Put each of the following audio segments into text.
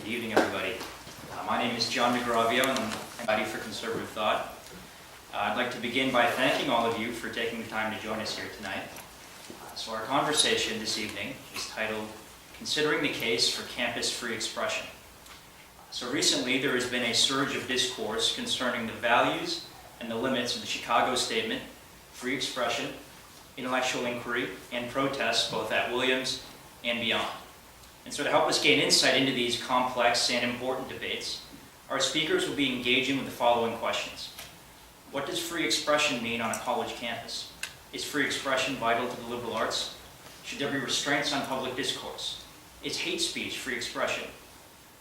Good evening, everybody. My name is John McGravio, and I'm Society for Conservative Thought. I'd like to begin by thanking all of you for taking the time to join us here tonight. So our conversation this evening is titled, Considering the Case for Campus Free Expression. So recently there has been a surge of discourse concerning the values and the limits of the Chicago Statement, free expression, intellectual inquiry, and protest both at Williams and beyond. And so to help us gain insight into these complex and important debates, our speakers will be engaging with the following questions. What does free expression mean on a college campus? Is free expression vital to the liberal arts? Should there be restraints on public discourse? Is hate speech free expression?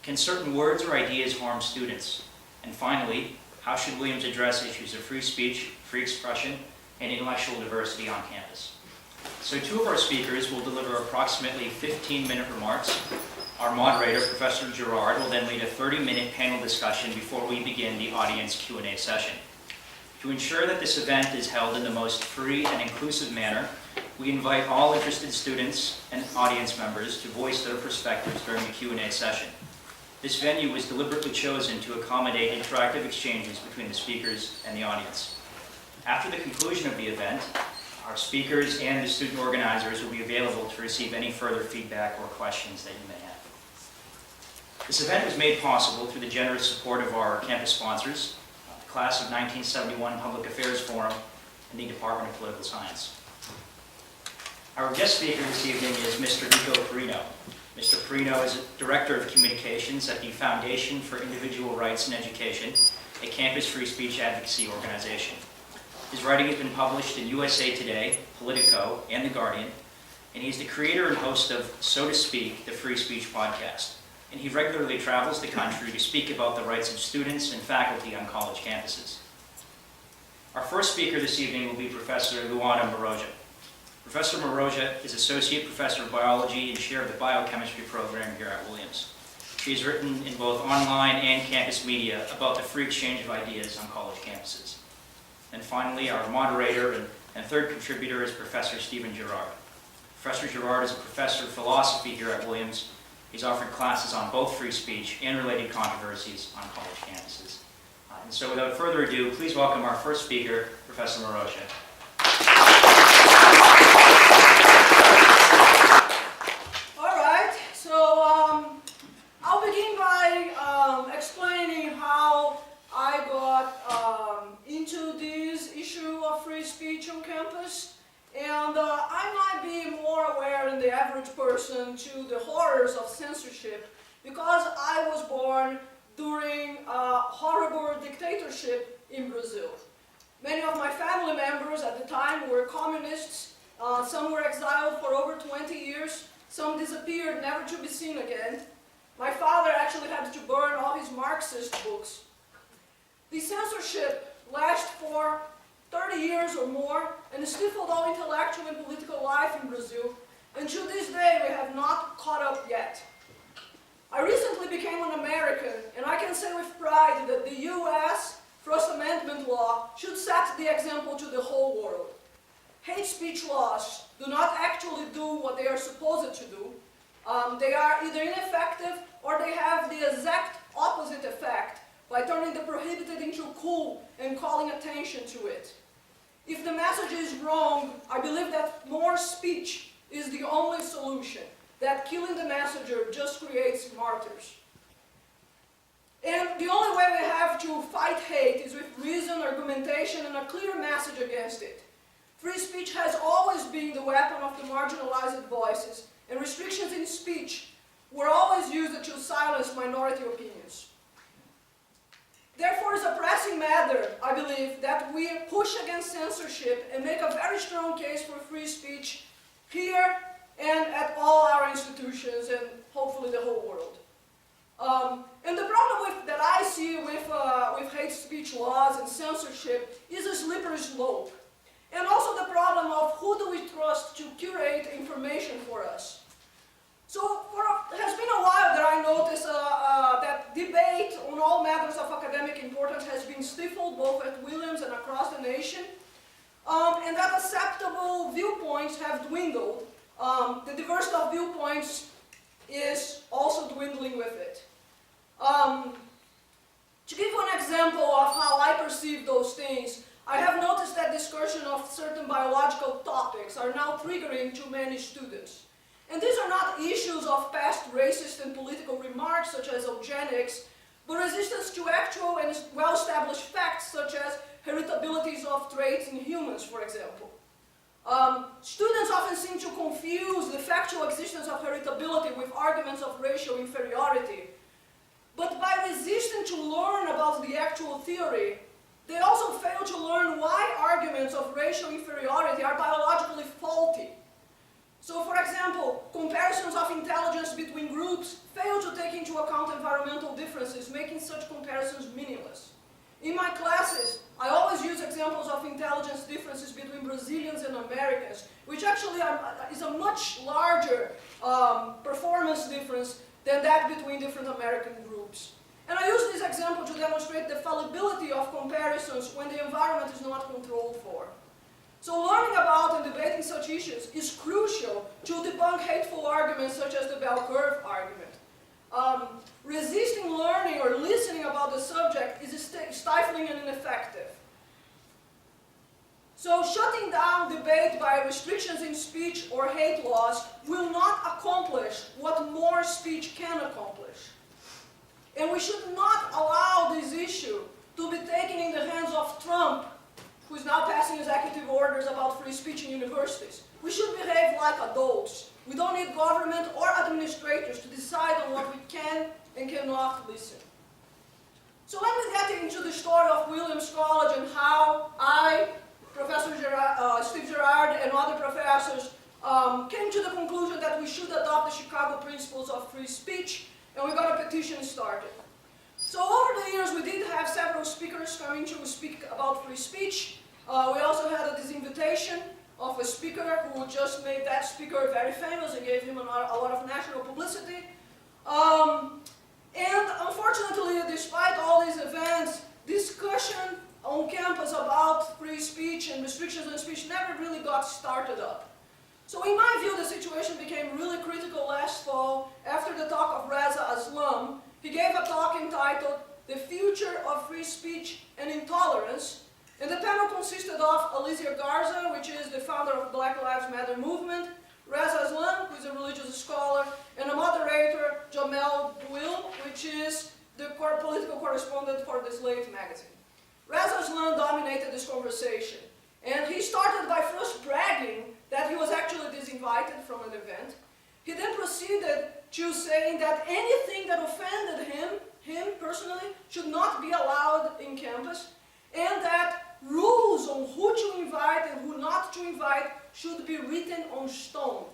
Can certain words or ideas harm students? And finally, how should Williams address issues of free speech, free expression, and intellectual diversity on campus? So two of our speakers will deliver approximately 15-minute remarks. Our moderator, Professor Girard, will then lead a 30-minute panel discussion before we begin the audience Q&A session. To ensure that this event is held in the most free and inclusive manner, we invite all interested students and audience members to voice their perspectives during the Q&A session. This venue was deliberately chosen to accommodate interactive exchanges between the speakers and the audience. After the conclusion of the event, our speakers and the student organizers will be available to receive any further feedback or questions that you may have. This event was made possible through the generous support of our campus sponsors, the Class of 1971 Public Affairs Forum, and the Department of Political Science. Our guest speaker this evening is Mr. Nico Perino. Mr. Perino is Director of Communications at the Foundation for Individual Rights in Education, a campus free speech advocacy organization. His writing has been published in USA Today, Politico, and The Guardian, and he's the creator and host of So to Speak, the Free Speech podcast. And he regularly travels the country to speak about the rights of students and faculty on college campuses. Our first speaker this evening will be Professor Luana Moroja. Professor Moroja is Associate Professor of Biology and Chair of the Biochemistry program here at Williams. She has written in both online and campus media about the free exchange of ideas on college campuses. And finally, our moderator and third contributor is Professor Stephen Girard. Professor Girard is a professor of philosophy here at Williams. He's offered classes on both free speech and related controversies on college campuses. And so without further ado, please welcome our first speaker, Professor Moroja. All right, so I'll begin by explaining how I got into this issue of free speech on campus, and I might be more aware than the average person to the horrors of censorship because I was born during a horrible dictatorship in Brazil. Many of my family members at the time were communists. Some were exiled for over 20 years. Some disappeared, never to be seen again. My father actually had to burn all his Marxist books. The censorship lasted for 30 years or more and stifled all intellectual and political life in Brazil. And to this day, we have not caught up yet. I recently became an American, and I can say with pride that the U.S. First Amendment law should set the example to the whole world. Hate speech laws do not actually do what they are supposed to do. They are either ineffective or they have the exact opposite effect by turning the prohibited into cool and calling attention to it. If the message is wrong, I believe that more speech is the only solution, that killing the messenger just creates martyrs. And the only way we have to fight hate is with reason, argumentation, and a clear message against it. Free speech has always been the weapon of the marginalized voices, and restrictions in speech were always used to silence minority opinions. Therefore, it's a pressing matter, I believe, that we push against censorship and make a very strong case for free speech here and at all our institutions and hopefully the whole world. And the problem that I see with hate speech laws and censorship is a slippery slope. And also the problem of who do we trust to curate information for us. So it has been a while that I noticed that debate on all matters of academic importance has been stifled both at Williams and across the nation, and that acceptable viewpoints have dwindled. The diversity of viewpoints is also dwindling with it. To give you an example of how I perceive those things, I have noticed that discussion of certain biological topics are now triggering to many students. And these are not issues of past racist and political remarks such as eugenics, but resistance to actual and well-established facts such as heritabilities of traits in humans, for example. Students often seem to confuse the factual existence of heritability with arguments of racial inferiority. But by resisting to learn about the actual theory, they also fail to learn why arguments of racial inferiority are biologically faulty. So, for example, comparisons of intelligence between groups fail to take into account environmental differences, making such comparisons meaningless. In my classes, I always use examples of intelligence differences between Brazilians and Americans, which actually is a much larger performance difference than that between different American groups. And I use this example to demonstrate the fallibility of comparisons when the environment is not controlled for. So learning about and debating such issues is crucial to debunk hateful arguments such as the bell curve argument. Resisting learning or listening about the subject is stifling and ineffective. So shutting down debate by restrictions in speech or hate laws will not accomplish what more speech can accomplish. And we should not allow this issue to be taken in the hands of Trump, who is now passing executive orders about free speech in universities. We should behave like adults. We don't need government or administrators to decide on what we can and cannot listen. So let me get into the story of Williams College and how I, Professor Steve Gerard, and other professors came to the conclusion that we should adopt the Chicago principles of free speech, and we got a petition started. So over the years, we did have several speakers coming to speak about free speech. We also had this invitation of a speaker who just made that speaker very famous and gave him a lot of national publicity. And unfortunately, despite all these events, discussion on campus about free speech and restrictions on speech never really got started up. So in my view, the situation became really critical last fall after the talk of Reza Aslam. He gave a talk entitled "The Future of Free Speech and Intolerance," and the panel consisted of Alicia Garza, which is the founder of Black Lives Matter movement, Reza Aslam, who is a religious scholar, and a moderator, Jamel Bouil, which is the political correspondent for the Slate magazine. Reza Aslam dominated this conversation, and he started by first bragging that he was actually disinvited from an event. He then proceeded to saying that anything that offended him personally, should not be allowed in campus, and that rules on who to invite and who not to invite should be written on stone.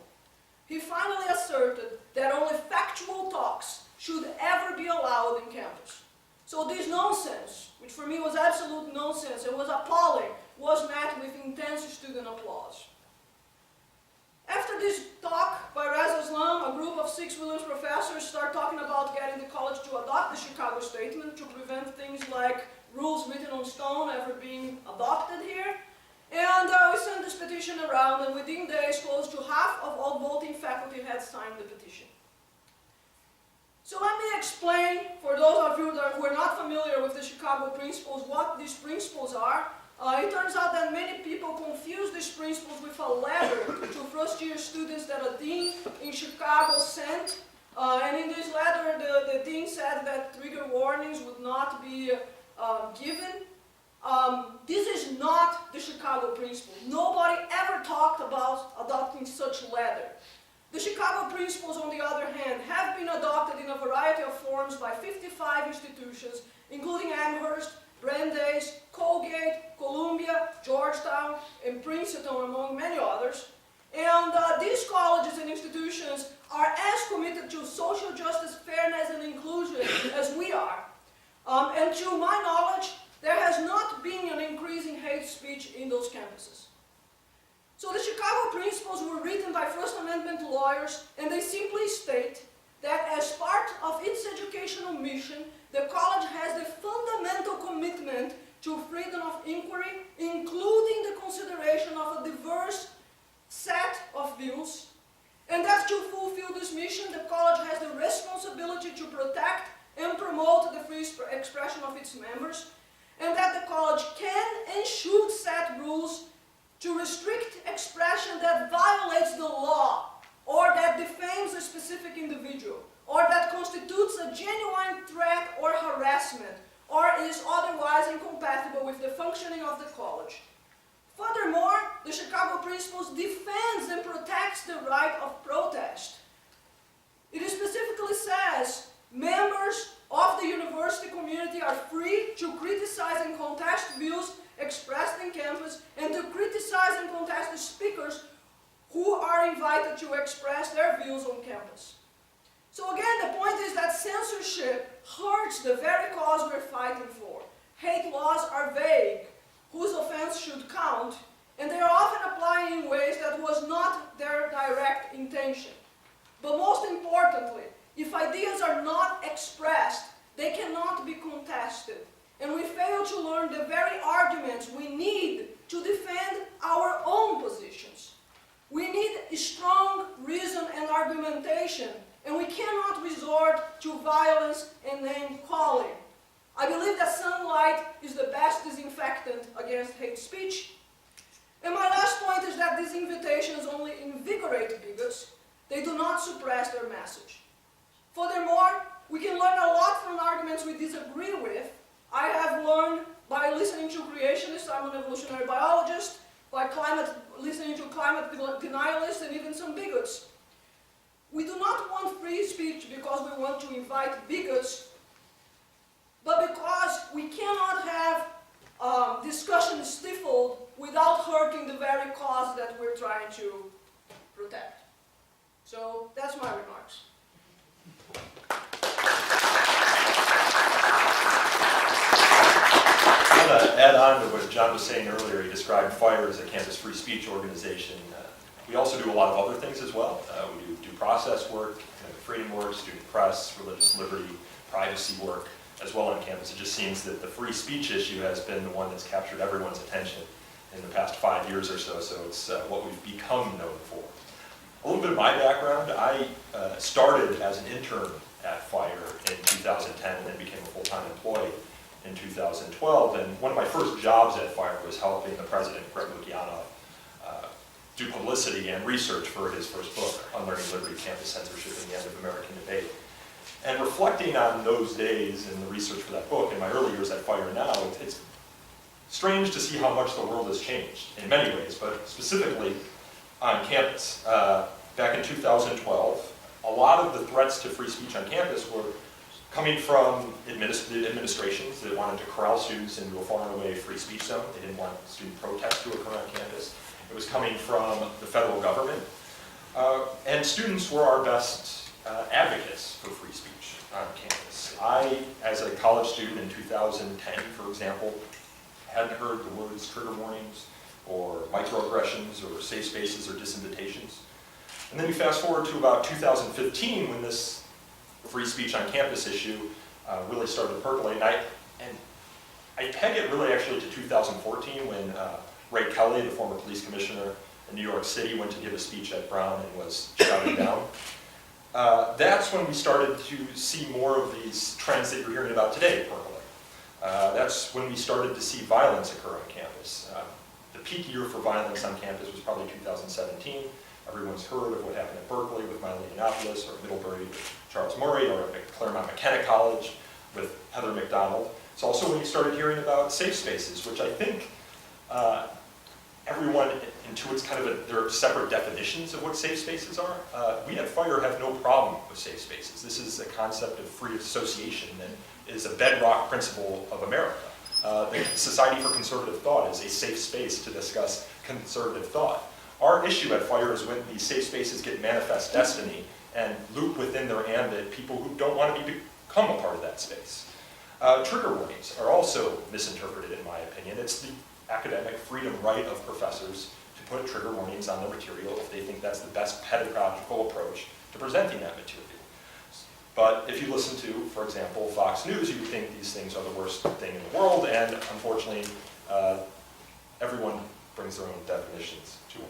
He finally asserted that only factual talks should ever be allowed in campus. So this nonsense, which for me was absolute nonsense and was appalling, was met with intense student applause. After this talk by Reza Aslam, a group of 6 Williams professors start talking about getting the college to adopt the Chicago Statement to prevent things like rules written on stone ever being adopted here. And we sent this petition around, and within days, close to half of all voting faculty had signed the petition. So let me explain, for those of you who are not familiar with the Chicago principles, what these principles are. It turns out that many people confuse these principles with a letter to first-year students that a dean in Chicago sent. And in this letter, the dean said that trigger warnings would not be given. This is not the Chicago principle. Nobody ever talked about adopting such letter. The Chicago principles, on the other hand, have been adopted in a variety of forms by 55 institutions, including Amherst, Brandeis, Colgate, Columbia, Georgetown, and Princeton, among many others. And these colleges and institutions are as committed to social justice, fairness, and inclusion as we are. And to my knowledge, there has not been an increase in hate speech in those campuses. So the Chicago principles were written by First Amendment lawyers, and they simply state that as part of its educational mission, the college has the fundamental commitment to freedom of inquiry, including the consideration of a diverse set of views, and that to fulfill this mission, the college has the responsibility to protect and promote promote the free expression of its members, and that the college can and should set rules to restrict expression that violates the law, or that defames a specific individual, or that constitutes a genuine threat or harassment, or is otherwise incompatible with the functioning of the college. Furthermore, the Chicago Principles defends and protects the right of protest. It specifically says members of the university community are free to criticize and contest views expressed in campus, and to criticize and contest the speakers who are invited to express their views on campus. So again, the point is that censorship hurts the very cause we're fighting for. Hate laws are vague, whose offense should count, and they are often applied in ways that was not their direct intention. But most importantly, if ideas are not expressed, they cannot be contested. And we fail to learn the very arguments we need to defend our own positions. We need strong reason and argumentation, and we cannot resort to violence and name-calling. I believe that sunlight is the best disinfectant against hate speech. And my last point is that these invitations only invigorate bigots. They do not suppress their message. Furthermore, we can learn a lot from arguments we disagree with. I have learned by listening to creationists, I'm an evolutionary biologist, by listening to climate denialists and even some bigots. We do not want free speech because we want to invite bigots, but because we cannot have discussion stifled without hurting the very cause that we're trying to protect. So that's my remarks. I want to add on to what John was saying earlier. He described FIRE as a campus free speech organization. We also do a lot of other things as well. We do due process work, freedom work, student press, religious liberty, privacy work as well on campus. It just seems that the free speech issue has been the one that's captured everyone's attention in the past 5 years or so, so it's what we've become known for. A little bit of my background, I started as an intern at FIRE in 2010 and then became a full-time employee in 2012, and one of my first jobs at FIRE was helping the president, Greg Lukianoff, do publicity and research for his first book, Unlearning Liberty, Campus Censorship and the End of American Debate. And reflecting on those days and the research for that book in my early years at FIRE now, it's strange to see how much the world has changed in many ways, but specifically on campus. Back in 2012, a lot of the threats to free speech on campus were coming from administrations that wanted to corral students into a far and away free speech zone. They didn't want student protests to occur on campus. It was coming from the federal government. And students were our best advocates for free speech on campus. I, as a college student in 2010, for example, hadn't heard the words trigger warnings or microaggressions or safe spaces or disinvitations. And then we fast forward to about 2015 when this free speech on campus issue really started to percolate. And I peg it really actually to 2014 when Ray Kelly, the former police commissioner in New York City, went to give a speech at Brown and was shouted down. That's when we started to see more of these trends that you're hearing about today percolate. That's when we started to see violence occur on campus. The peak year for violence on campus was probably 2017. Everyone's heard of what happened at Berkeley with Milo Yiannopoulos, or Middlebury with Charles Murray, or at Claremont McKenna College with Heather McDonald. It's also when you started hearing about safe spaces, which I think everyone intuits kind of their separate definitions of what safe spaces are. We at FIRE have no problem with safe spaces. This is a concept of free association that is a bedrock principle of America. The Society for Conservative Thought is a safe space to discuss conservative thought. Our issue at FIRE is when these safe spaces get manifest destiny and loop within their ambit people who don't want to become a part of that space. Trigger warnings are also misinterpreted in my opinion. It's the academic freedom right of professors to put trigger warnings on their material if they think that's the best pedagogical approach to presenting that material. But if you listen to, for example, Fox News, you would think these things are the worst thing in the world, and unfortunately, everyone brings their own definitions to them.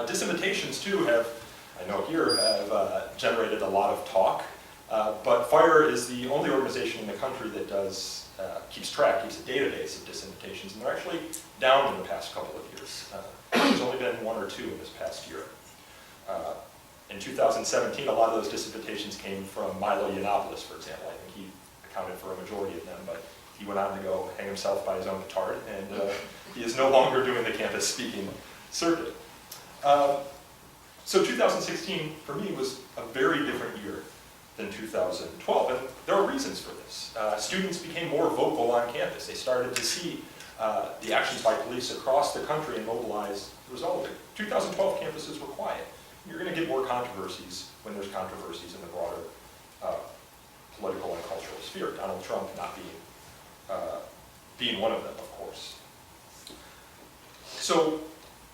Disinvitations, too, I know here, have generated a lot of talk But FIRE is the only organization in the country that keeps a database of disinvitations, and they're actually down in the past couple of years. There's only been one or two in this past year. In 2017, a lot of those disinvitations came from Milo Yiannopoulos, for example. I think he accounted for a majority of them, but he went on to go hang himself by his own petard, and he is no longer doing the campus speaking circuit. So 2016, for me, was a very different year than 2012, and there are reasons for this. Students became more vocal on campus. They started to see the actions by police across the country and mobilize the result of it. 2012 campuses were quiet. You're going to get more controversies when there's controversies in the broader political and cultural sphere. Donald Trump not being one of them, of course. So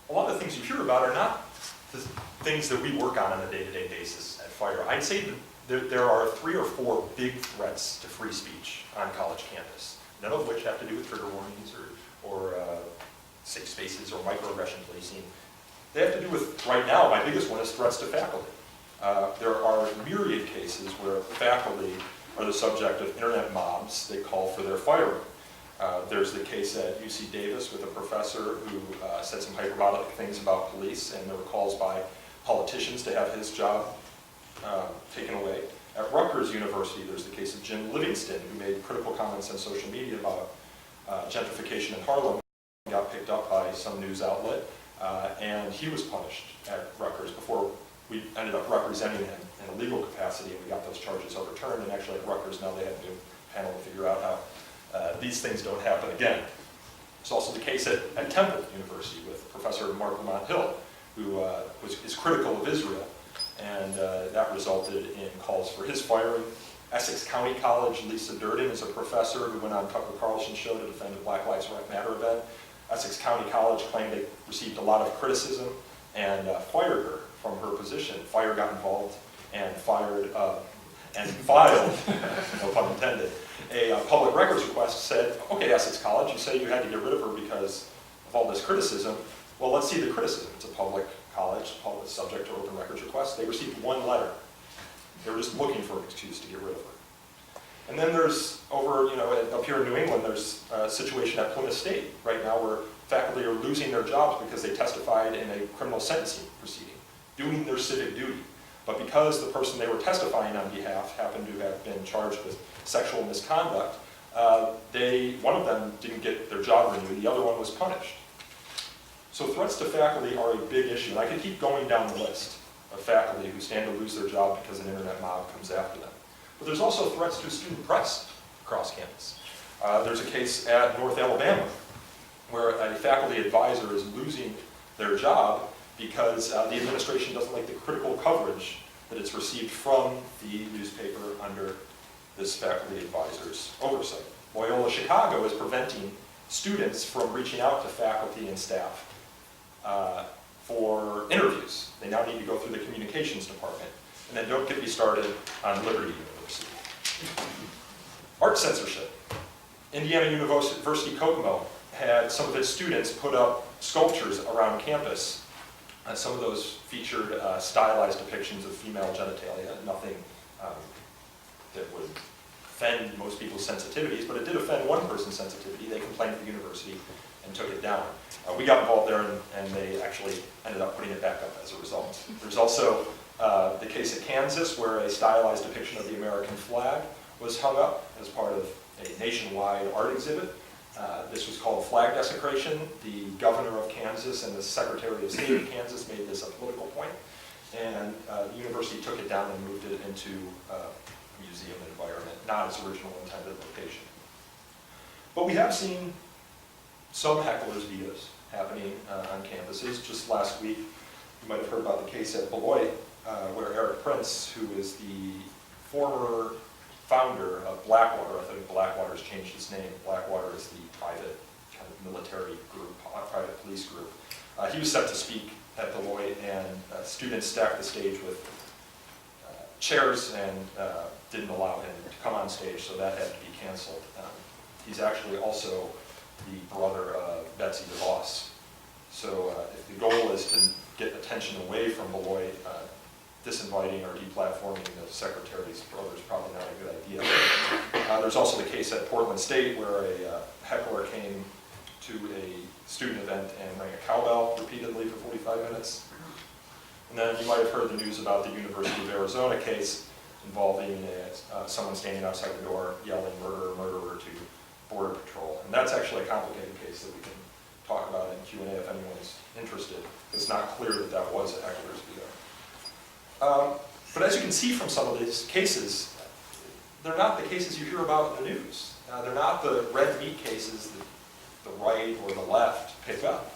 a lot of the things you hear about are not the things that we work on a day-to-day basis at FIRE. I'd say that there are 3 or 4 big threats to free speech on college campus, none of which have to do with trigger warnings or safe spaces or microaggression policing. They have to do with, right now, my biggest one is threats to faculty. There are myriad cases where faculty are the subject of internet mobs that call for their firing. There's the case at UC Davis with a professor who said some hyperbolic things about police, and there were calls by politicians to have his job taken away. At Rutgers University, there's the case of Jim Livingston, who made critical comments on social media about gentrification in Harlem. He got picked up by some news outlet, and he was punished at Rutgers before we ended up representing him in a legal capacity, and we got those charges overturned. And actually at Rutgers now they have a new panel to figure out how these things don't happen again. There's also the case at Temple University with Professor Mark Lamont Hill, who is critical of Israel, and that resulted in calls for his firing. Essex County College, Lisa Durden is a professor who went on Tucker Carlson's show to defend a Black Lives Matter event. Essex County College claimed they received a lot of criticism and fired her from her position. FIRE got involved and filed, no pun intended, a public records request. Said, okay, Essex College, you say you had to get rid of her because of all this criticism. Well, let's see the criticism. It's a public college, public subject to open records request. They received 1 letter. They were just looking for an excuse to get rid of her. And then there's up here in New England, there's a situation at Plymouth State right now where faculty are losing their jobs because they testified in a criminal sentencing proceeding, doing their civic duty. But because the person they were testifying on behalf happened to have been charged with sexual misconduct, one of them didn't get their job renewed, the other one was punished. So threats to faculty are a big issue, and I could keep going down the list of faculty who stand to lose their job because an internet mob comes after them. But there's also threats to student press across campus. There's a case at North Alabama where a faculty advisor is losing their job because the administration doesn't like the critical coverage that it's received from the newspaper under this faculty advisor's oversight. Loyola Chicago is preventing students from reaching out to faculty and staff for interviews. They now need to go through the communications department. And then don't get me started on Liberty University. Art censorship. Indiana University Kokomo had some of its students put up sculptures around campus. Some of those featured stylized depictions of female genitalia, nothing that would offend most people's sensitivities, but it did offend one person's sensitivity. They complained to the university and took it down. We got involved there, and they actually ended up putting it back up as a result. There's also the case at Kansas where a stylized depiction of the American flag was hung up as part of a nationwide art exhibit. This was called flag desecration. The governor of Kansas and the secretary of state of Kansas made this a political point, and the university took it down and moved it into a museum environment, not its original intended location. But we have seen some hecklers vetoes happening on campuses. Just last week, you might have heard about the case at Beloit, where Eric Prince, who is the former founder of Blackwater, I think Blackwater's changed its name. Blackwater is the private kind of military group, private police group. He was set to speak at Beloit, and students stacked the stage with chairs and didn't allow him to come on stage, so that had to be canceled. He's actually also the brother of Betsy DeVos. So if the goal is to get attention away from Beloit, disinviting or deplatforming the secretary's brother is probably not a good idea. There's also the case at Portland State where a heckler came to a student event and rang a cowbell repeatedly for 45 minutes. And then you might have heard the news about the University of Arizona case involving someone standing outside the door yelling "murderer, murderer" to Border Patrol. And that's actually a complicated case that we can talk about in Q&A if anyone's interested. It's not clear that that was a heckler's veto. But as you can see from some of these cases, they're not the cases you hear about in the news. They're not the red meat cases that the right or the left pick up.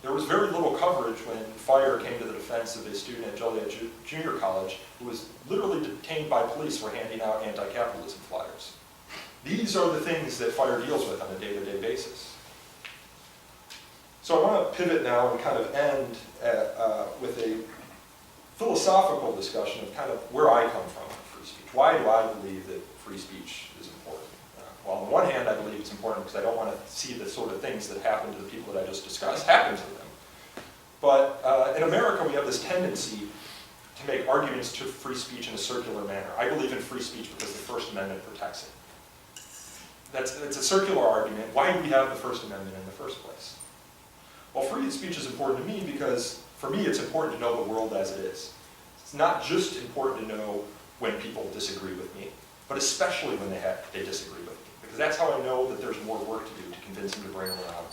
There was very little coverage when fire came to the defense of a student at Joliet Junior College who was literally detained by police for handing out anti-capitalism flyers. These are the things that fire deals with on a day-to-day basis. So I want to pivot now and kind of end with a philosophical discussion of kind of where I come from on free speech. Why do I believe that free speech is important? Well, on the one hand, I believe it's important because I don't want to see the sort of things that happen to the people that I just discussed happen to them. But in America, we have this tendency to make arguments to free speech in a circular manner. I believe in free speech because the First Amendment protects it. It's a circular argument. Why do we have the First Amendment in the first place? Well, free speech is important to me because, for me, it's important to know the world as it is. It's not just important to know when people disagree with me, but especially when they disagree with me. Because that's how I know that there's more work to do to convince them to bring them around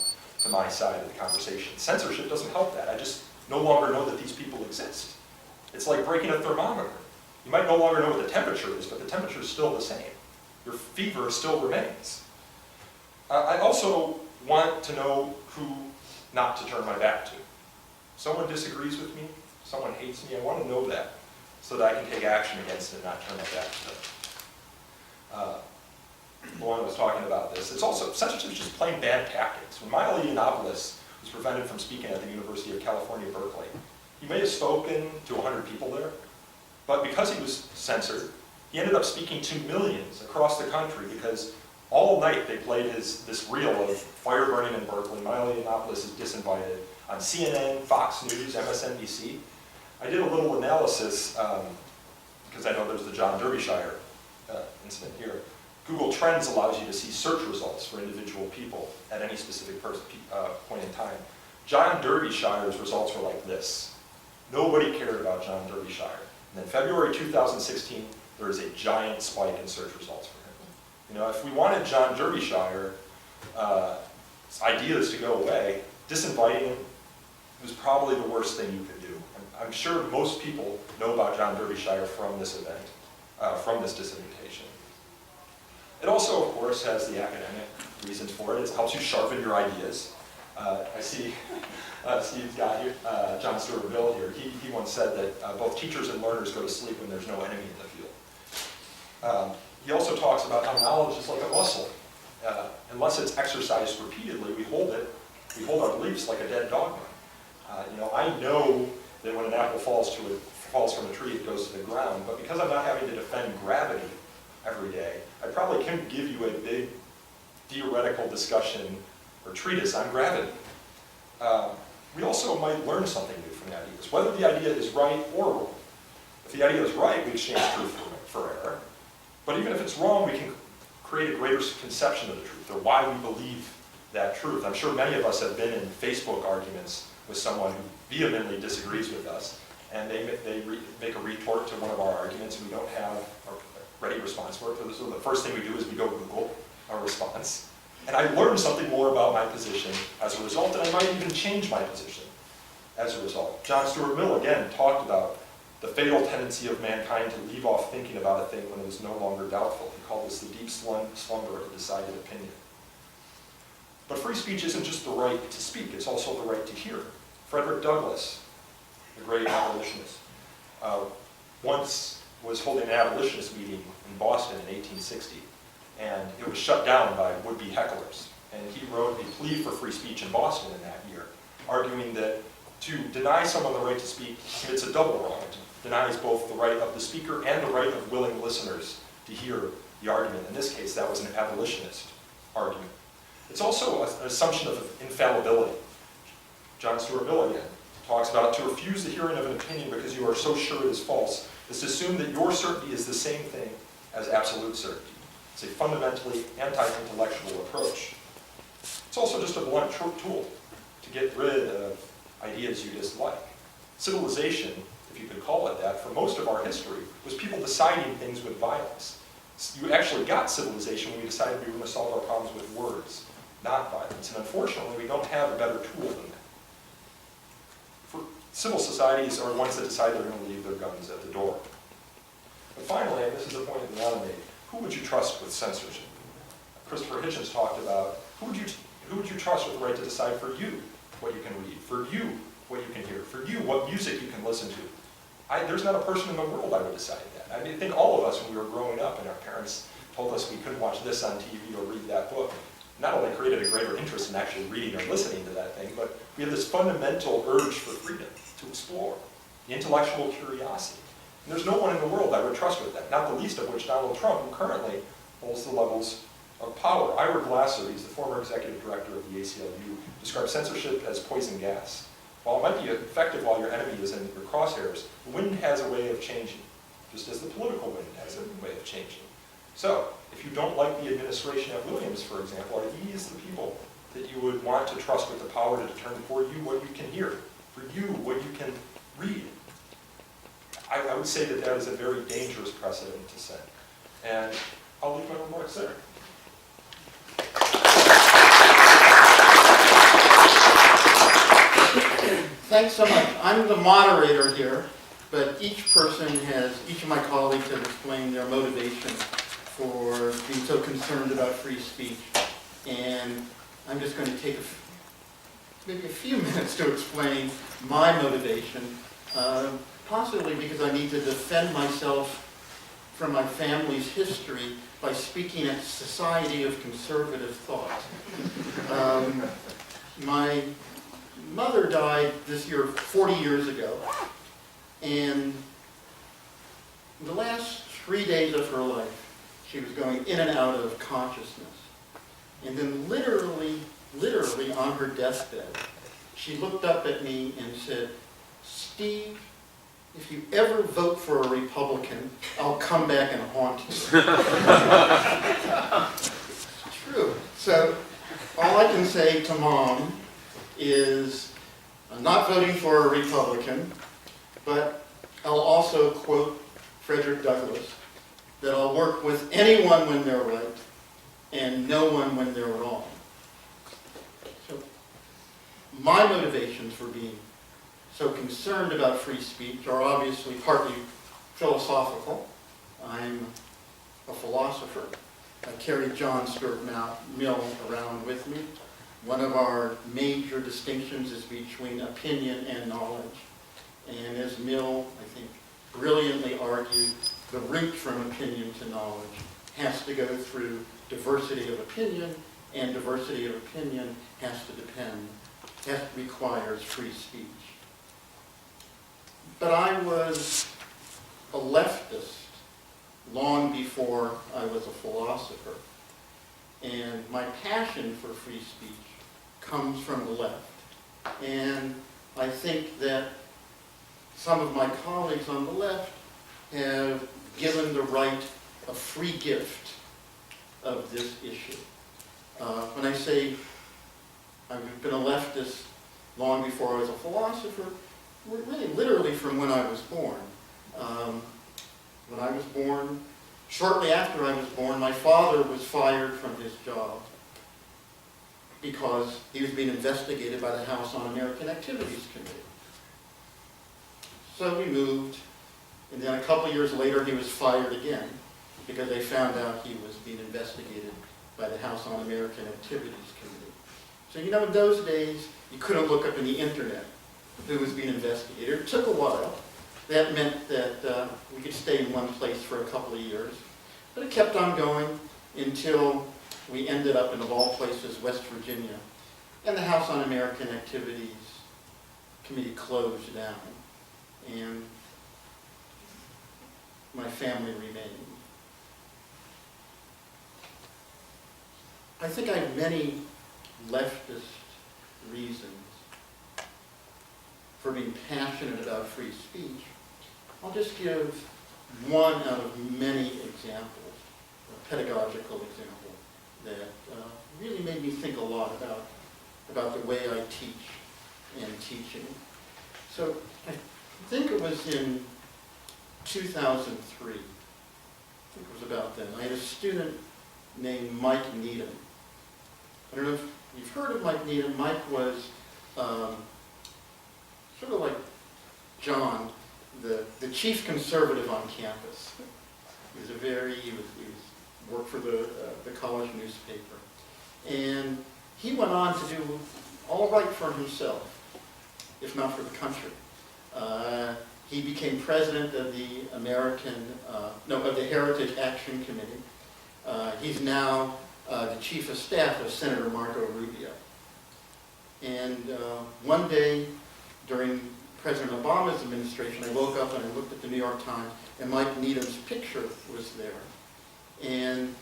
to my side of the conversation. Censorship doesn't help that. I just no longer know that these people exist. It's like breaking a thermometer. You might no longer know what the temperature is, but the temperature is still the same. Your fever still remains. I also want to know who not to turn my back to. Someone disagrees with me, someone hates me, I want to know that so that I can take action against it and not turn my back to them. Lauren was talking about this. It's also, censorship is just plain bad tactics. When Milo Yiannopoulos was prevented from speaking at the University of California, Berkeley, he may have spoken to 100 people there, but because he was censored, he ended up speaking to millions across the country because all night they played this reel of fire burning in Berkeley. Milo Yiannopoulos is disinvited on CNN, Fox News, MSNBC. I did a little analysis because I know there's the John Derbyshire incident here. Google Trends allows you to see search results for individual people at any specific point in time. John Derbyshire's results were like this. Nobody cared about John Derbyshire. And then February 2016, there is a giant spike in search results for him. You know, if we wanted John Derbyshire's ideas to go away, disinviting him was probably the worst thing you could do. I'm sure most people know about John Derbyshire from this event, from this disinvitation. It also, of course, has the academic reasons for it. It helps you sharpen your ideas. I see Steve's got here, John Stuart Mill here. He once said that both teachers and learners go to sleep when there's no enemy in the field. He also talks about how knowledge is like a muscle. Unless it's exercised repeatedly, we hold our beliefs like a dead dogma. You know, I know that when an apple falls from a tree, it goes to the ground, but because I'm not having to defend gravity every day, I probably can't give you a big theoretical discussion or treatise on gravity. We also might learn something new from the ideas, whether the idea is right or wrong. If the idea is right, we exchange truth for error. But even if it's wrong, we can create a greater conception of the truth, or why we believe that truth. I'm sure many of us have been in Facebook arguments with someone who vehemently disagrees with us, and they make a retort to one of our arguments, and we don't have a ready response for it. So the first thing we do is we go Google our response. And I learned something more about my position as a result, and I might even change my position as a result. John Stuart Mill, again, talked about the fatal tendency of mankind to leave off thinking about a thing when it was no longer doubtful. He called this the deep slumber of a decided opinion. But free speech isn't just the right to speak, it's also the right to hear. Frederick Douglass, the great abolitionist, once was holding an abolitionist meeting in Boston in 1860, and it was shut down by would-be hecklers. And he wrote a plea for free speech in Boston in that year, arguing that to deny someone the right to speak commits a double wrong. It denies both the right of the speaker and the right of willing listeners to hear the argument. In this case, that was an abolitionist argument. It's also an assumption of infallibility. John Stuart Mill again talks about to refuse the hearing of an opinion because you are so sure it is false is to assume that your certainty is the same thing as absolute certainty. It's a fundamentally anti-intellectual approach. It's also just a blunt tool to get rid of ideas you dislike. Civilization, if you could call it that, for most of our history, was people deciding things with violence. You actually got civilization when we decided we were going to solve our problems with words, not violence. And unfortunately, we don't have a better tool than that. Civil societies are ones that decide they're going to leave their guns at the door. But finally, and this is the point that Leon made, who would you trust with censorship? Christopher Hitchens talked about who would you trust with the right to decide for you what you can read, for you what you can hear, for you what music you can listen to. There's not a person in the world I would decide that. I think all of us, when we were growing up and our parents told us we couldn't watch this on TV or read that book, not only created a greater interest in actually reading or listening to that thing, but we have this fundamental urge for freedom, to explore, intellectual curiosity. And there's no one in the world I would trust with that, not the least of which Donald Trump, who currently holds the levels of power. Ira Glasser, he's the former executive director of the ACLU, describes censorship as poison gas. While it might be effective while your enemy is in your crosshairs, the wind has a way of changing, just as the political wind has a way of changing. So, if you don't like the administration at Williams, for example, are these the people that you would want to trust with the power to determine for you what you can hear, for you what you can read? I would say that that is a very dangerous precedent to set. And I'll leave my remarks there. Thanks so much. I'm the moderator here, but each of my colleagues have explained their motivation for being so concerned about free speech. And I'm just going to take maybe a few minutes to explain my motivation, possibly because I need to defend myself from my family's history by speaking at the Society of Conservative Thought. My mother died this year 40 years ago, and the last 3 days of her life, she was going in and out of consciousness. And then literally on her deathbed, she looked up at me and said, "Steve, if you ever vote for a Republican, I'll come back and haunt you." It's true. So all I can say to Mom is, I'm not voting for a Republican, but I'll also quote Frederick Douglass, that I'll work with anyone when they're right and no one when they're wrong. So my motivations for being so concerned about free speech are obviously partly philosophical. I'm a philosopher. I carry John Stuart Mill around with me. One of our major distinctions is between opinion and knowledge. And as Mill, I think, brilliantly argued, the route from opinion to knowledge has to go through diversity of opinion, and diversity of opinion requires free speech. But I was a leftist long before I was a philosopher. And my passion for free speech comes from the left. And I think that some of my colleagues on the left have given the right a free gift of this issue. When I say I've been a leftist long before I was a philosopher, really literally from when I was born. When I was born, shortly after I was born, my father was fired from his job because he was being investigated by the House Un-American Activities Committee. So we moved, and then a couple years later he was fired again because they found out he was being investigated by the House Un-American Activities Committee. So in those days, you couldn't look up in the internet who was being investigated. It took a while. That meant that we could stay in one place for a couple of years. But it kept on going until we ended up in, of all places, West Virginia. And the House Un-American Activities Committee closed down. And my family remained. I think I have many leftist reasons for being passionate about free speech, I'll just give one out of many examples, a pedagogical example, that really made me think a lot about the way I teach and teaching. So I think it was in 2003. I think it was about then. I had a student named Mike Needham. I don't know if you've heard of Mike Needham. Mike was sort of like John, the chief conservative on campus. He worked for the college newspaper. And he went on to do all right for himself, if not for the country. He became president of the of the Heritage Action Committee. He's now the chief of staff of Senator Marco Rubio. And one day during President Obama's administration, I woke up and I looked at the New York Times, and Mike Needham's picture was there. And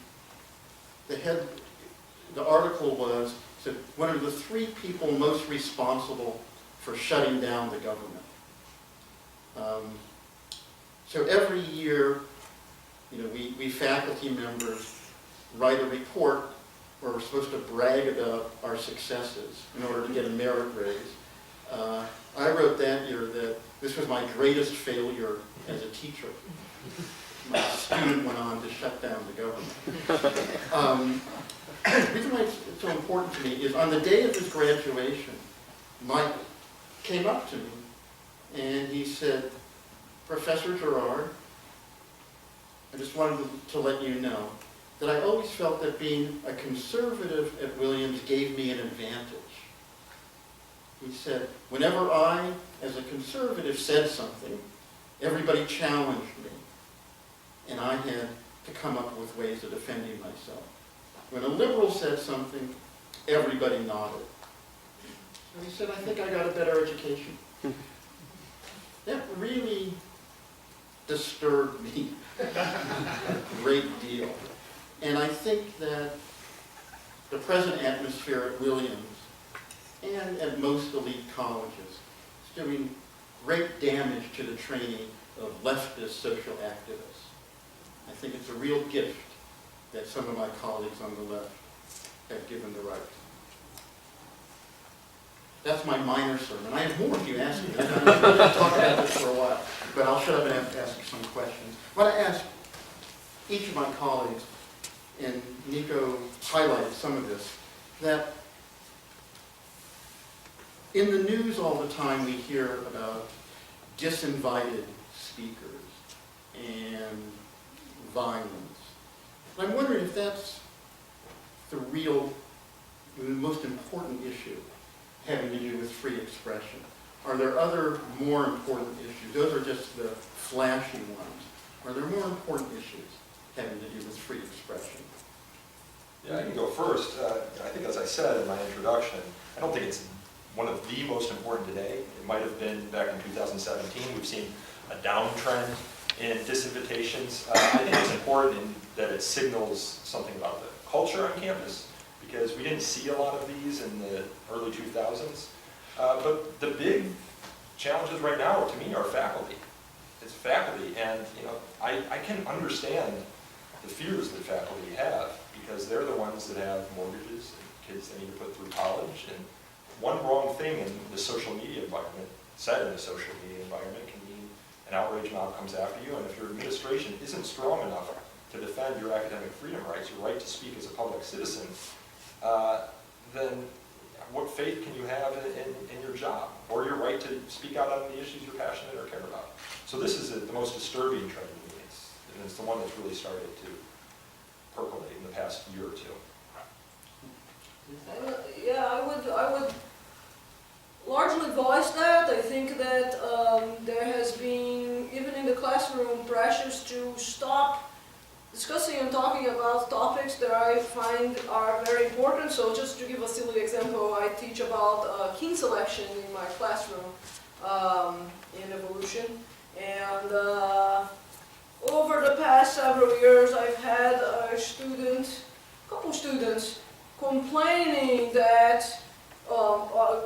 the article was, said, one of the 3 people most responsible for shutting down the government. So every year, we faculty members write a report where we're supposed to brag about our successes in order to get a merit raise. I wrote that year that this was my greatest failure as a teacher. My student went on to shut down the government. The reason why it's so important to me is on the day of his graduation, Mike came up to me and he said, "Professor Gerard, I just wanted to let you know that I always felt that being a conservative at Williams gave me an advantage." He said, "Whenever I, as a conservative, said something, everybody challenged me, and I had to come up with ways of defending myself. When a liberal said something, everybody nodded." And he said, "I think I got a better education." That really disturbed me a great deal. And I think that the present atmosphere at Williams and at most elite colleges is doing great damage to the training of leftist social activists. I think it's a real gift that some of my colleagues on the left have given the right. That's my minor sermon. I have more if you ask me. I'm going to talk about this for a while, but I'll shut up and ask you some questions. I want to ask each of my colleagues, and Nico highlighted some of this, that in the news all the time we hear about disinvited speakers and violence. I'm wondering if that's the most important issue having to do with free expression. Are there other more important issues? Those are just the flashy ones. Are there more important issues having to do with free expression? Yeah, I can go first. I think, as I said in my introduction, I don't think it's one of the most important today. It might have been back in 2017. We've seen a downtrend in disinvitations. I think it's important in that it signals something about the culture on campus, because we didn't see a lot of these in the early 2000s. But the big challenges right now, to me, are faculty. It's faculty, and I can understand the fears that faculty have, because they're the ones that have mortgages and kids they need to put through college. And one wrong thing in the social media environment, said in the social media environment, can mean an outrage mob comes after you. And if your administration isn't strong enough to defend your academic freedom rights, your right to speak as a public citizen, then what faith can you have in your job or your right to speak out on the issues you're passionate or care about? So this is the most disturbing trend to me, and it's the one that's really started to percolate in the past year or two. Yeah, I would largely voice that. I think that there has been, even in the classroom, pressures to stop discussing and talking about topics that I find are very important. So just to give a silly example, I teach about kin selection in my classroom in evolution. And over the past several years, I've had a couple students complaining that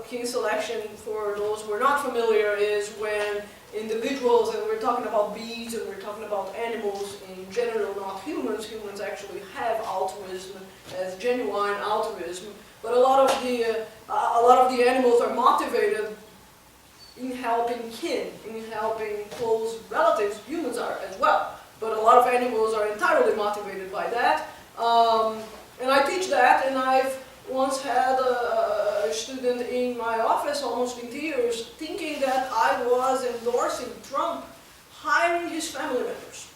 kin selection, for those who are not familiar, is when individuals, and we're talking about bees and we're talking about animals in general, not humans. Humans actually have altruism as genuine altruism, but a lot of the animals are motivated in helping kin, in helping close relatives. Humans are as well, but a lot of animals are entirely motivated by that. And I teach that, and I've once had a student in my office almost in tears thinking that I was endorsing Trump hiring his family members,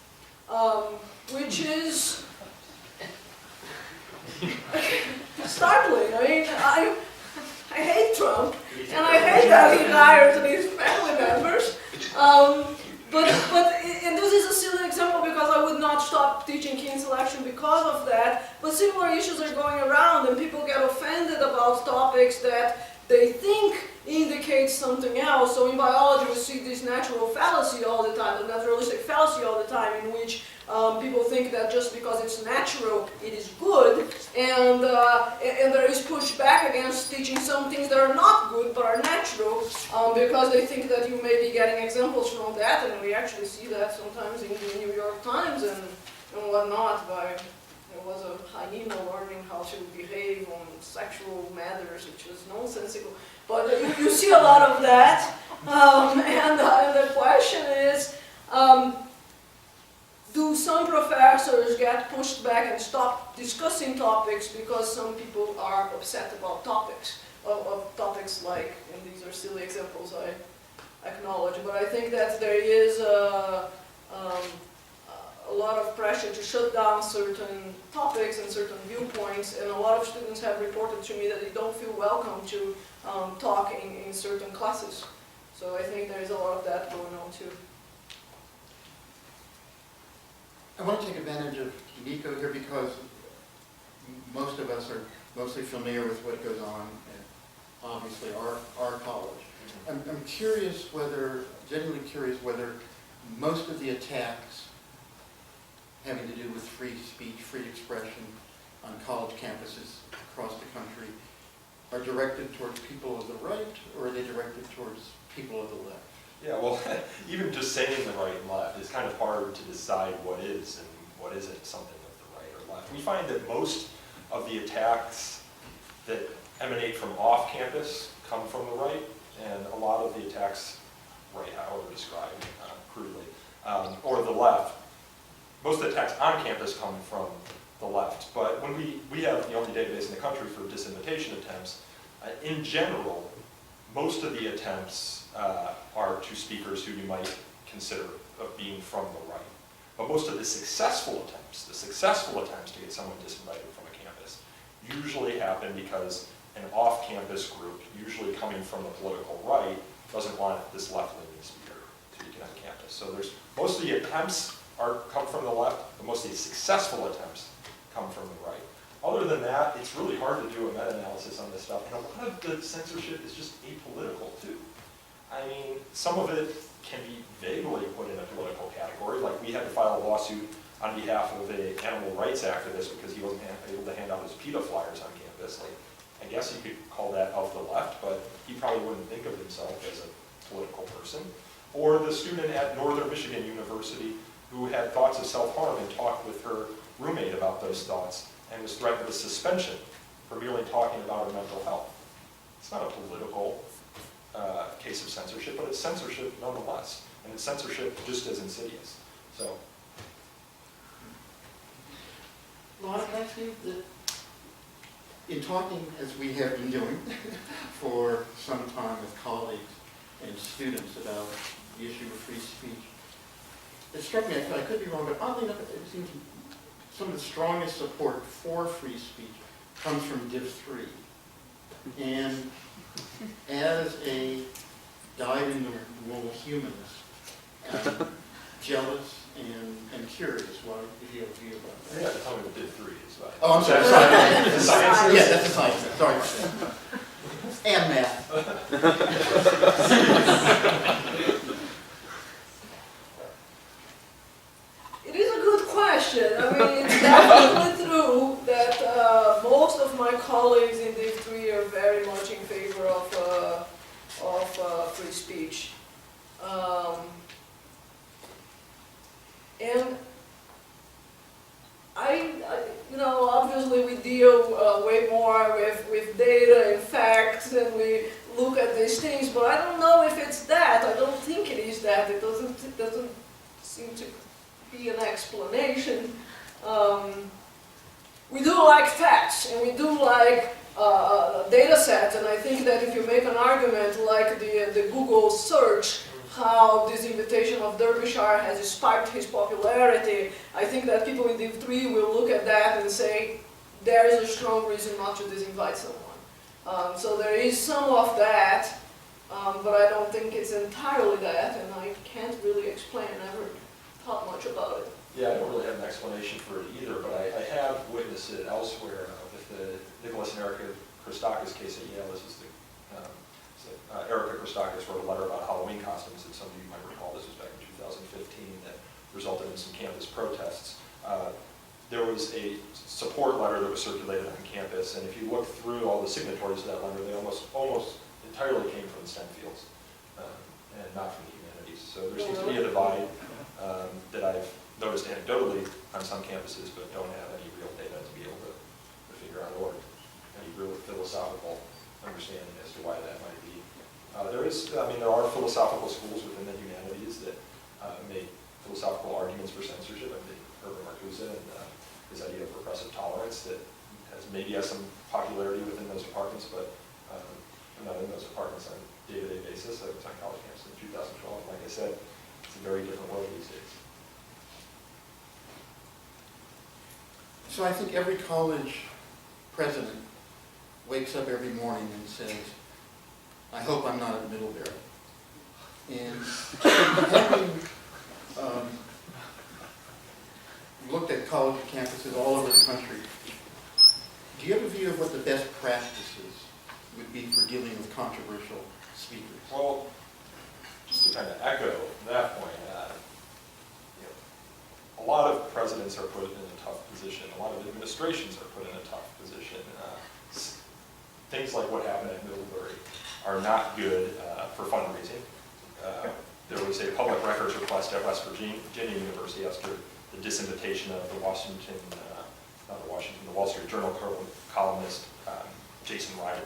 which is startling. I mean, I hate Trump, and I hate that he hires these family members. And this is a silly example because I would not stop teaching kin selection because of that, but similar issues are going around and people get offended about topics that they think indicate something else. So in biology we see this natural fallacy all the time, the naturalistic fallacy all the time, in which people think that just because it's natural, it is good, and there is pushback against teaching some things that are not good but are natural, because they think that you may be getting examples from that, and we actually see that sometimes in the New York Times and whatnot. There was a hyena learning how to behave on sexual matters, which is nonsensical. But you see a lot of that, and the question is, do some professors get pushed back and stop discussing topics because some people are upset about topics, of topics like, and these are silly examples I acknowledge, but I think that there is a lot of pressure to shut down certain topics and certain viewpoints, and a lot of students have reported to me that they don't feel welcome to talk in certain classes. So I think there is a lot of that going on too. I want to take advantage of Nico here because most of us are mostly familiar with what goes on at, obviously, our college. I'm curious whether, genuinely curious whether most of the attacks having to do with free speech, free expression on college campuses across the country are directed towards people of the right, or are they directed towards people of the left? Yeah, well, even just saying the right and left is kind of hard to decide what is and what isn't something of the right or left. We find that most of the attacks that emanate from off campus come from the right, and a lot of the attacks, right, however described crudely, or the left. Most of the attacks on campus come from the left, but when we have the only database in the country for disinvitation attempts, in general, most of the attempts are to speakers who you might consider of being from the right. But most of the successful attempts to get someone disinvited from a campus usually happen because an off-campus group, usually coming from the political right, doesn't want this left-leaning speaker to be on campus. So most of the attempts come from the left, but most of the successful attempts come from the right. Other than that, it's really hard to do a meta-analysis on this stuff, and a lot of the censorship is just apolitical too. I mean, some of it can be vaguely put in a political category, like we had to file a lawsuit on behalf of an animal rights activist because he wasn't able to hand out his PETA flyers on campus. Like, I guess you could call that of the left, but he probably wouldn't think of himself as a political person. Or the student at Northern Michigan University who had thoughts of self-harm and talked with her roommate about those thoughts and was threatened with suspension for merely talking about her mental health. It's not a political case of censorship, but it's censorship nonetheless, and it's censorship just as insidious. So, Lana, can I ask you that in talking, as we have been doing for some time with colleagues and students about the issue of free speech, it struck me, I could be wrong, but oddly enough, it seems some of the strongest support for free speech comes from Div 3. And as a dyed-in-the-wool humanist, I'm jealous and curious what you feel about that. yeah, tell me what Div 3 is. Oh, I'm sorry. Science. Yeah, that's a science. Sorry. And math. It is a good question. I mean, it's definitely true that most of my colleagues in Div 3 are very much in favor that. It doesn't seem to be an explanation. We do like facts, and we do like data sets, and I think that if you make an argument like the Google search, how this invitation of Derbyshire has spiked his popularity, I think that people in Div 3 will look at that and say, there is a strong reason not to disinvite someone. So there is some of that, but I don't think it's entirely that, and I can't really explain. I never thought much about it. Yeah, I don't really have an explanation for it either, but I have witnessed it elsewhere with the Nicholas and Erica Christakis case at Yale. This is Erica Christakis wrote a letter about Halloween costumes that some of you might recall. This was back in 2015 that resulted in some campus protests. There was a support letter that was circulated on campus, and if you look through all the signatories of that letter, they almost entirely came from the STEM fields and not from the humanities. So there seems to be a divide that I've noticed anecdotally on some campuses, but don't have any real data to be able to figure out or any real philosophical understanding as to why that might be. There are philosophical schools within the humanities that make philosophical arguments for censorship. I think Herbert Marcuse and his idea of repressive tolerance that maybe has some popularity within those departments, but I'm not in those departments on a day-to-day basis. I was on college campus in 2012. Like I said, it's a very different world these days. So I think every college president wakes up every morning and says, I hope I'm not at Middlebury. And having looked at college campuses all over the country, do you have a view of what the best practices would be for dealing with controversial speakers? Well, just to kind of echo that point, a lot of presidents are put in a tough position. A lot of administrations are put in a tough position. Things like what happened at Middlebury are not good for fundraising. There was a public records request at West Virginia University after the disinvitation of the Wall Street Journal columnist Jason Ryder.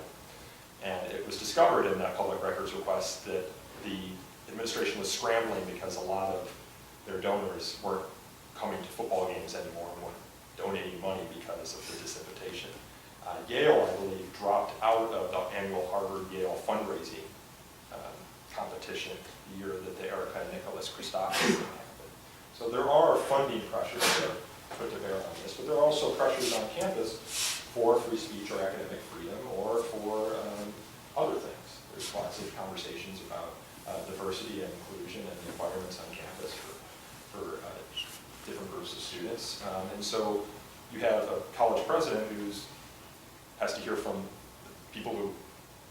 And it was discovered in that public records request that the administration was scrambling because a lot of their donors weren't coming to football games anymore and weren't donating money because of the disinvitation. Yale, I believe, dropped out of the annual Harvard-Yale fundraising competition the year that the Erica and Nicholas Christakis thing happened. So there are funding pressures that are put to bear on this, but there are also pressures on campus for free speech or academic freedom or for other things. There's lots of conversations about diversity and inclusion and the environments on campus for different groups of students. And so you have a college president who has to hear from people who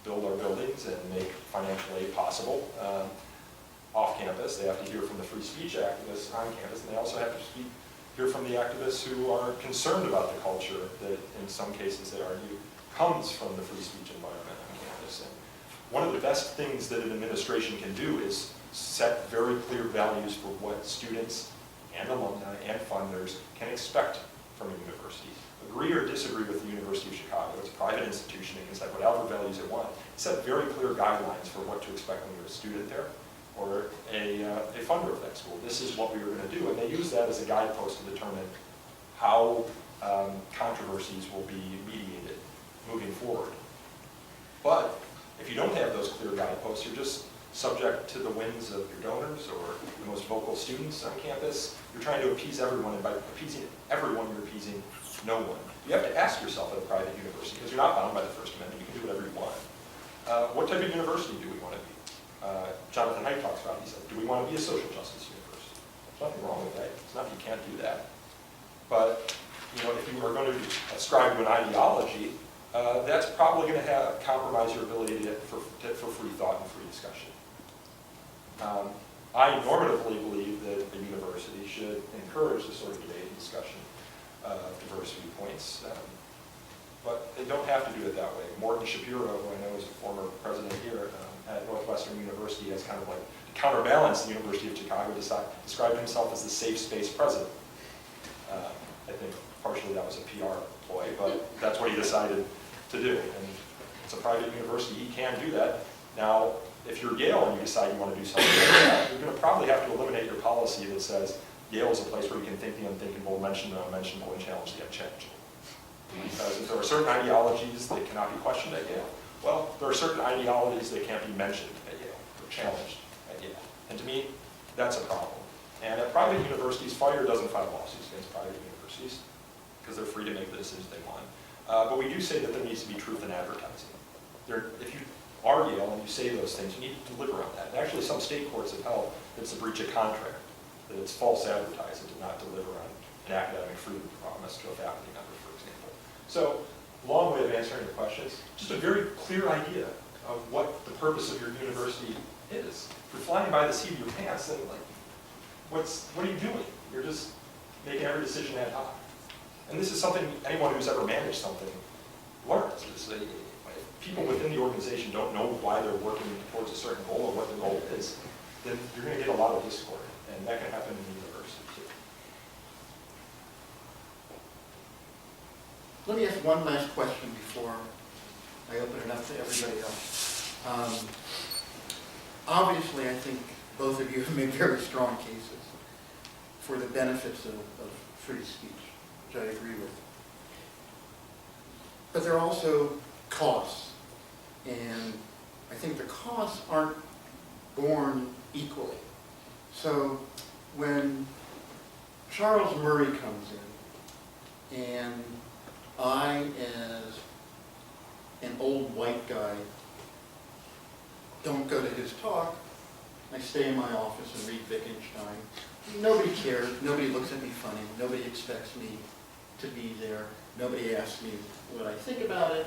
build our buildings and make financial aid possible off campus. They have to hear from the free speech activists on campus, and they also have to hear from the activists who are concerned about the culture that, in some cases, they argue, comes from the free speech environment on campus. And one of the best things that an administration can do is set very clear values for what students and alumni and funders can expect from a university. Agree or disagree with the University of Chicago. It's a private institution. It can set whatever values it wants. Set very clear guidelines for what to expect when you're a student there or a funder of that school. This is what we were going to do. And they use that as a guidepost to determine how controversies will be mediated moving forward. But if you don't have those clear guideposts, you're just subject to the whims of your donors or the most vocal students on campus. You're trying to appease everyone, and by appeasing everyone, you're appeasing no one. You have to ask yourself at a private university, because you're not bound by the First Amendment, you can do whatever you want. What type of university do we want to be? Jonathan Haidt talks about, he said, do we want to be a social justice university? There's nothing wrong with that. It's not that you can't do that. But if you are going to ascribe to an ideology, that's probably going to compromise your ability for free thought and free discussion. I normatively believe that a university should encourage the sort of debate and discussion of diverse viewpoints, but they don't have to do it that way. Morton Shapiro, who I know is a former president here at Northwestern University, has kind of like to counterbalance the University of Chicago, described himself as the safe space president. I think partially that was a PR ploy, but that's what he decided to do. And it's a private university, he can do that. Now, if you're Yale and you decide you want to do something like that, you're going to probably have to eliminate your policy that says Yale is a place where you can think the unthinkable, mention the unmentionable, and challenge the unchallengeable. Because if there are certain ideologies that cannot be questioned at Yale, well, there are certain ideologies that can't be mentioned at Yale or challenged at Yale. And to me, that's a problem. And at private universities, FIRE doesn't file lawsuits against private universities because they're free to make the decisions they want. But we do say that there needs to be truth in advertising. If you are Yale and you say those things, you need to deliver on that. And actually, some state courts have held that it's a breach of contract, that it's false advertising to not deliver on an academic freedom promise to a faculty member, for example. So, long way of answering your questions, just a very clear idea of what the purpose of your university is. If you're flying by the seat of your pants, then like, what are you doing? You're just making every decision ad hoc. And this is something anyone who's ever managed something learns. People within the organization don't know why they're working towards a certain goal or what the goal is, then you're going to get a lot of discord. And that can happen in the university too. Let me ask one last question before I open it up to everybody else. Obviously, I think both of you have made very strong cases for the benefits of free speech, which I agree with. But there are also costs, and I think the costs aren't borne equally. So when Charles Murray comes in, and I, as an old white guy, don't go to his talk, I stay in my office and read Wittgenstein. Nobody cares, nobody looks at me funny, nobody expects me to be there, nobody asks me what I think about it.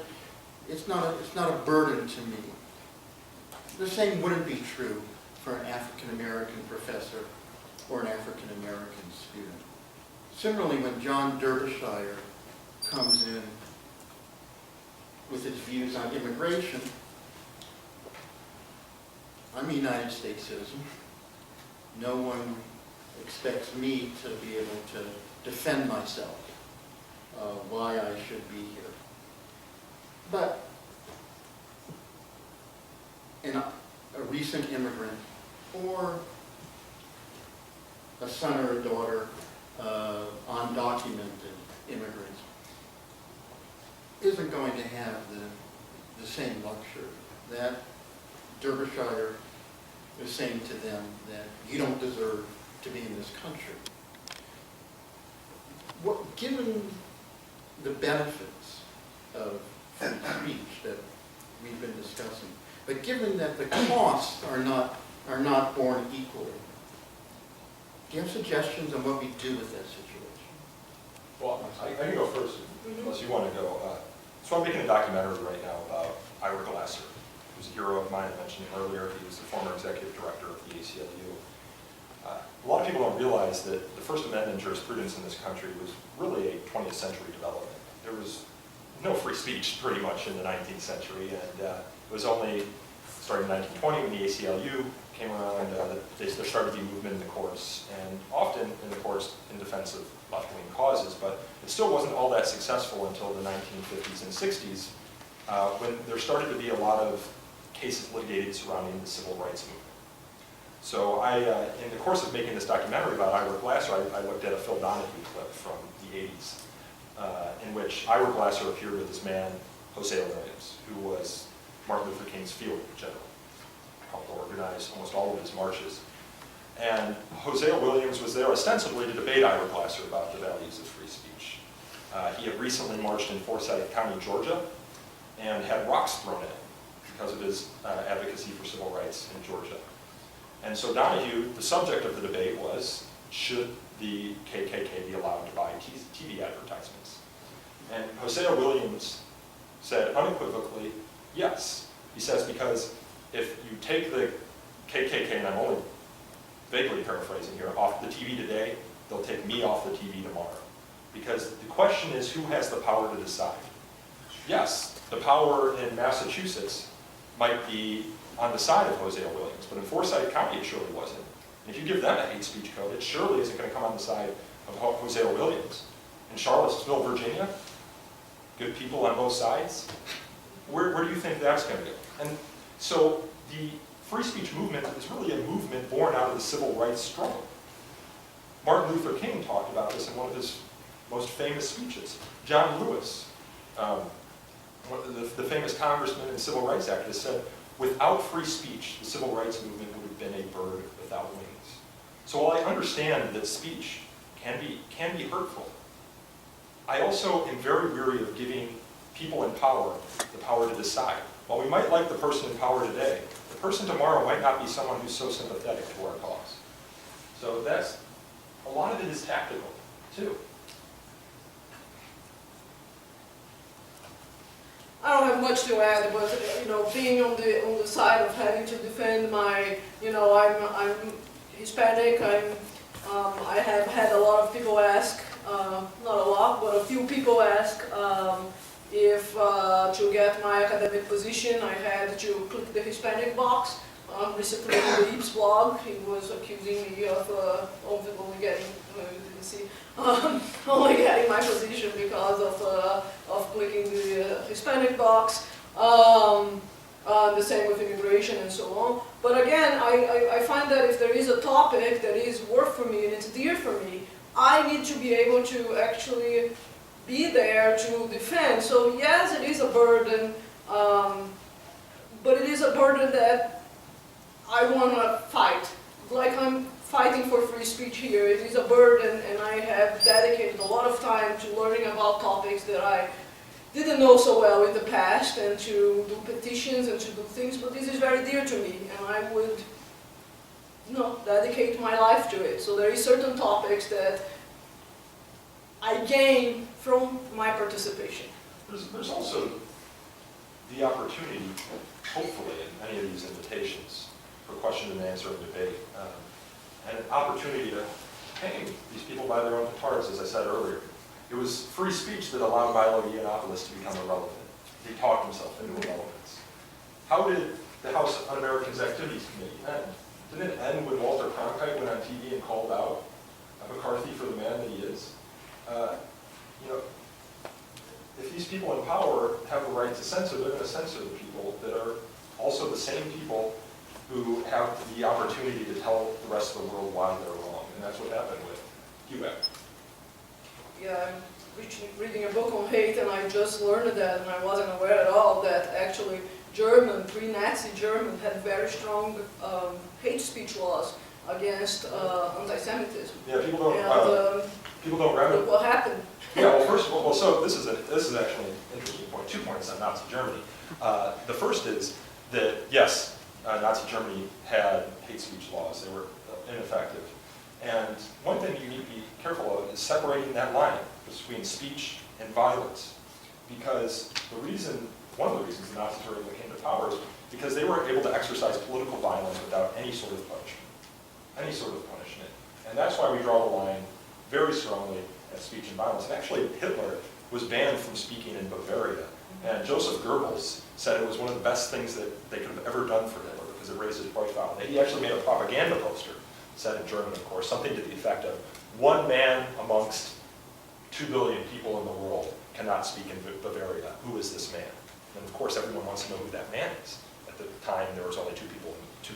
It's not a burden to me. The same wouldn't be true for an African-American professor or an African-American student. Similarly, when John Derbyshire comes in with his views on immigration, I'm a United States citizen. No one expects me to be able to defend myself, why I should be here. But a recent immigrant or a son or a daughter undocumented immigrants isn't going to have the same luxury. That Derbyshire is saying to them that you don't deserve to be in this country. Given the benefits of free speech that we've been discussing, but given that the costs are not borne equally, do you have suggestions on what we do with that situation? Well, I can go first, unless you want to go. So I'm making a documentary right now about Ira Glasser, who's a hero of mine. I mentioned him earlier. He was the former executive director of the ACLU. A lot of people don't realize that the First Amendment jurisprudence in this country was really a 20th century development. There was no free speech pretty much in the 19th century, and it was only starting in 1920 when the ACLU came around, there started to be movement in the courts, and often in the courts in defense of left-wing causes, but it still wasn't all that successful until the 1950s and 60s, when there started to be a lot of cases litigated surrounding the civil rights movement. So in the course of making this documentary about Ira Glasser, I looked at a Phil Donahue clip from the 80s, in which Ira Glasser appeared with this man, Hosea Williams, who was Martin Luther King's field general, helped organize almost all of his marches. And Hosea Williams was there ostensibly to debate Ira Glasser about the values of free speech. He had recently marched in Forsyth County, Georgia, and had rocks thrown at him because of his advocacy for civil rights in Georgia. And so Donahue, the subject of the debate was, should the KKK be allowed to buy TV advertisements? And Hosea Williams said unequivocally, yes. He says, because if you take the KKK, and I'm only vaguely paraphrasing here, off the TV today, they'll take me off the TV tomorrow. Because the question is, who has the power to decide? Yes, the power in Massachusetts might be on the side of Hosea Williams, but in Forsyth County it surely wasn't. And if you give them a hate speech code, it surely isn't going to come on the side of Hosea Williams. In Charlottesville, Virginia, good people on both sides, where do you think that's going to go? And so the free speech movement is really a movement born out of the civil rights struggle. Martin Luther King talked about this in one of his most famous speeches. John Lewis, the famous congressman and civil rights activist, said, without free speech, the civil rights movement would have been a bird without wings. So while I understand that speech can be hurtful, I also am very weary of giving people in power the power to decide. While we might like the person in power today, the person tomorrow might not be someone who's so sympathetic to our cause. So a lot of it is tactical, too. I don't have much to add, but being on the side of having to defend my, I'm Hispanic. I have had a lot of people ask, not a lot, but a few people ask if to get my academic position I had to click the Hispanic box. Recently in the Leaps blog, he was accusing me of only getting, only getting my position because of clicking the Hispanic box. The same with immigration and so on. But again, I find that if there is a topic that is worth for me and it's dear for me, I need to be able to actually be there to defend. So yes, it is a burden, but it is a burden that I want to fight. Like I'm fighting for free speech here. It is a burden, and I have dedicated a lot of time to learning about topics that I didn't know so well in the past, and to do petitions and to do things, but this is very dear to me, and I would dedicate my life to it. So there is certain topics that I gain from my participation. There's also the opportunity, hopefully, in any of these invitations for question and answer and debate, and an opportunity to hang these people by their own petards, as I said earlier. It was free speech that allowed Milo Yiannopoulos to become irrelevant. He talked himself into irrelevance. How did the House Un-Americans Activities Committee end? Didn't it end when Walter Cronkite went on TV and called out McCarthy for the man that he is? If these people in power have the right to censor, they're going to censor the people that are also the same people who have the opportunity to tell the rest of the world why they're wrong. And that's what happened with QAC. Yeah, I'm reading a book on hate, and I just learned that, and I wasn't aware at all that actually pre-Nazi German had very strong hate speech laws against anti-Semitism. Yeah, people don't Look remember. what happened. Yeah, well, first of all, so this is actually an interesting point. 2 points on Nazi Germany. The first is that yes, Nazi Germany had hate speech laws. They were ineffective. And one thing you need to be careful of is separating that line between speech and violence. Because one of the reasons the Nazis were able to came to power is because they were able to exercise political violence without any sort of punishment. And that's why we draw the line very strongly at speech and violence. And actually, Hitler was banned from speaking in Bavaria. And Joseph Goebbels said it was one of the best things that they could have ever done for Hitler because it raised his profile. And he actually made a propaganda poster, said in German, of course, something to the effect of, one man amongst 2 billion people in the world cannot speak in Bavaria. Who is this man? And of course, everyone wants to know who that man is. At the time, there was only 2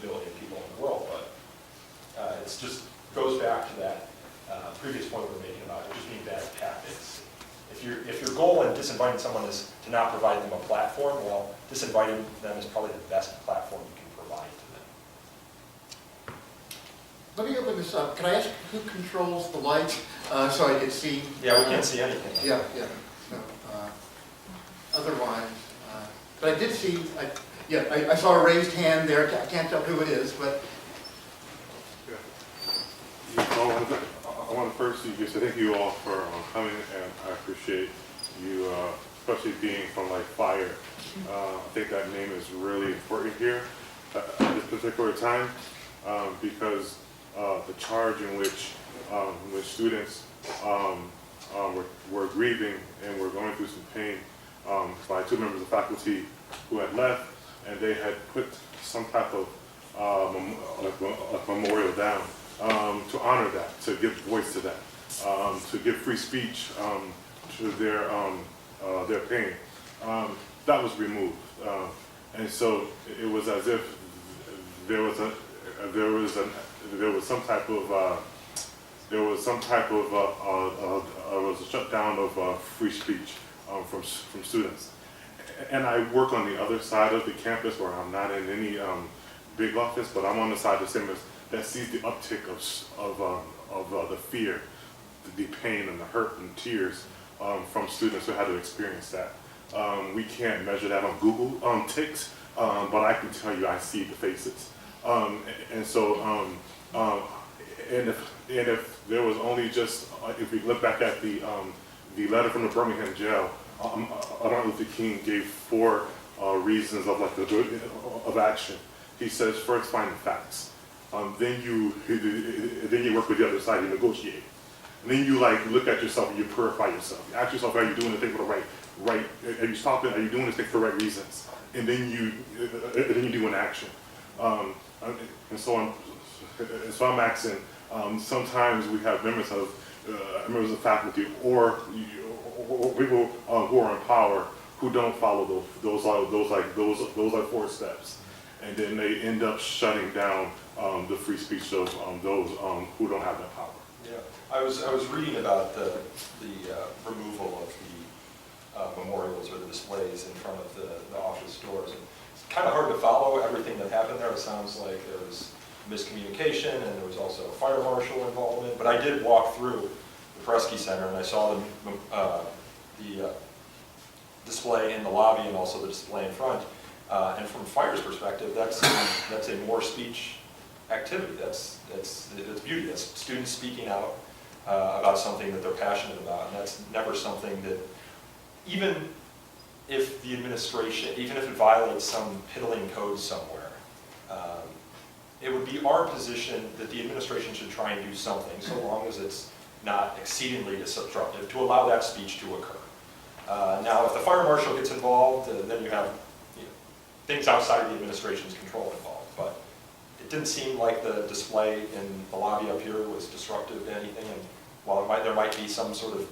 billion people in the world, but it just goes back to that previous point we were making about it just being bad tactics. If your goal in disinviting someone is to not provide them a platform, well, disinviting them is probably the best platform you can provide to them. Let me open this up. Can I ask who controls the lights so I can see? Yeah, we can't see anything. Yeah. So, otherwise, but I did see. I saw a raised hand there. I can't tell who it is, but. I want to first just thank you all for coming, and I appreciate you, especially being from like FIRE. I think that name is really important here at this particular time because the charge in which students were grieving and were going through some pain by 2 members of faculty who had left, and they had put some type of memorial down. To honor that, to give voice to that, to give free speech to their pain. That was removed, and so it was as if there was some type of was a shutdown of free speech from students. And I work on the other side of the campus where I'm not in any big office, but I'm on the side of the same that sees the uptick of the fear, the pain and the hurt and tears from students who had to experience that. We can't measure that on Google ticks, but I can tell you I see the faces. And if there was only just, if we look back at the letter from the Birmingham jail, Martin Luther King gave 4 reasons of of action. He says, first find the facts. Then you work with the other side, you negotiate. And then you look at yourself and you purify yourself. You ask yourself, are you doing the thing for the right? Are you stopping? Are you doing this thing for the right reasons? And then you do an action. And so I'm asking. Sometimes we have members of faculty or people who are in power who don't follow those 4 steps, and then they end up shutting down the free speech of those who don't have that power. Yeah, I was reading about the removal of the memorials or the displays in front of the office doors, and it's kind of hard to follow everything that happened there. It sounds like there was miscommunication, and there was also fire marshal involvement. But I did walk through the Presky Center, and I saw the display in the lobby and also the display in front. And from fire's perspective, that's a more speech activity. That's beauty. That's students speaking out about something that they're passionate about, and that's never something that, even if the administration, even if it violates some piddling code somewhere, it would be our position that the administration should try and do something, so long as it's not exceedingly disruptive, to allow that speech to occur. Now, if the fire marshal gets involved, then you have things outside of the administration's control involved. But it didn't seem like the display in the lobby up here was disruptive to anything. And while there might be some sort of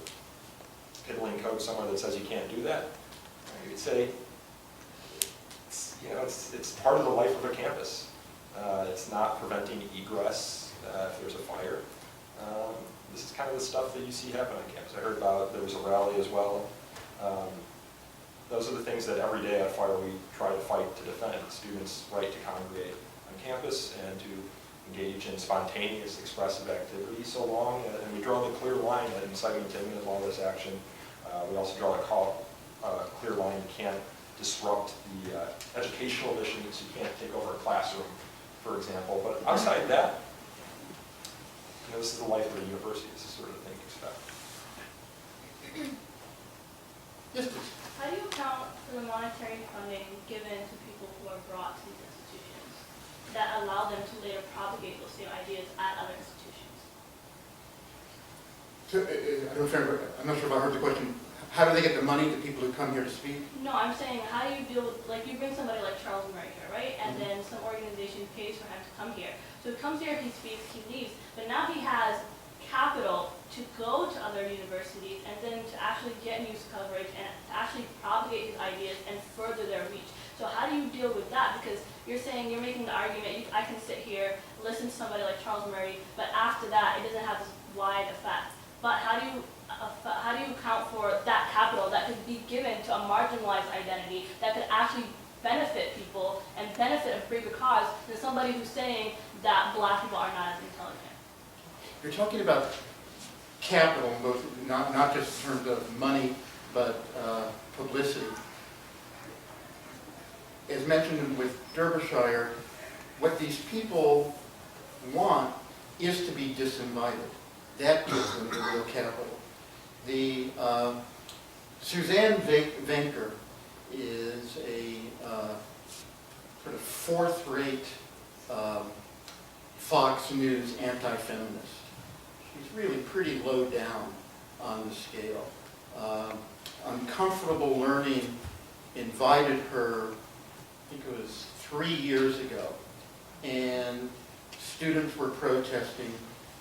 piddling code somewhere that says you can't do that, you could say it's part of the life of a campus. It's not preventing egress if there's a fire. This is kind of the stuff that you see happen on campus. I heard about there was a rally as well. Those are the things that every day at Fire we try to fight to defend. Students' right to congregate on campus and to engage in spontaneous expressive activity, so long, and we draw the clear line that incitement to imminent lawless action. We also draw a clear line. You can't disrupt the educational missions. You can't take over a classroom, for example. But outside that, this is the life of the university. This is the sort of thing you expect. Yes, please. How do you account for the monetary funding given to people who are brought to these institutions that allow them to later propagate those same ideas at other institutions? So, I'm not sure if I heard the question. How do they get the money to people who come here to speak? No, I'm saying, how do you deal with, you bring somebody like Charles Murray here, right? And then some organization pays for him to come here. So he comes here, he speaks, he leaves, but now he has capital to go to other universities and then to actually get news coverage and to actually propagate his ideas and further their reach. So how do you deal with that? Because you're saying, you're making the argument, I can sit here, listen to somebody like Charles Murray, but after that, it doesn't have this wide effect. But how do you account for that capital that could be given to a marginalized identity that could actually benefit people and benefit a bigger cause than somebody who's saying that black people are not as intelligent? You're talking about capital, both not just in terms of money, but publicity. As mentioned with Derbyshire, what these people want is to be disinvited. That gives them the real capital. The Suzanne Venker is a sort of fourth-rate Fox News anti-feminist. She's really pretty low down on the scale. Uncomfortable Learning invited her, I think it was 3 years ago, and students were protesting,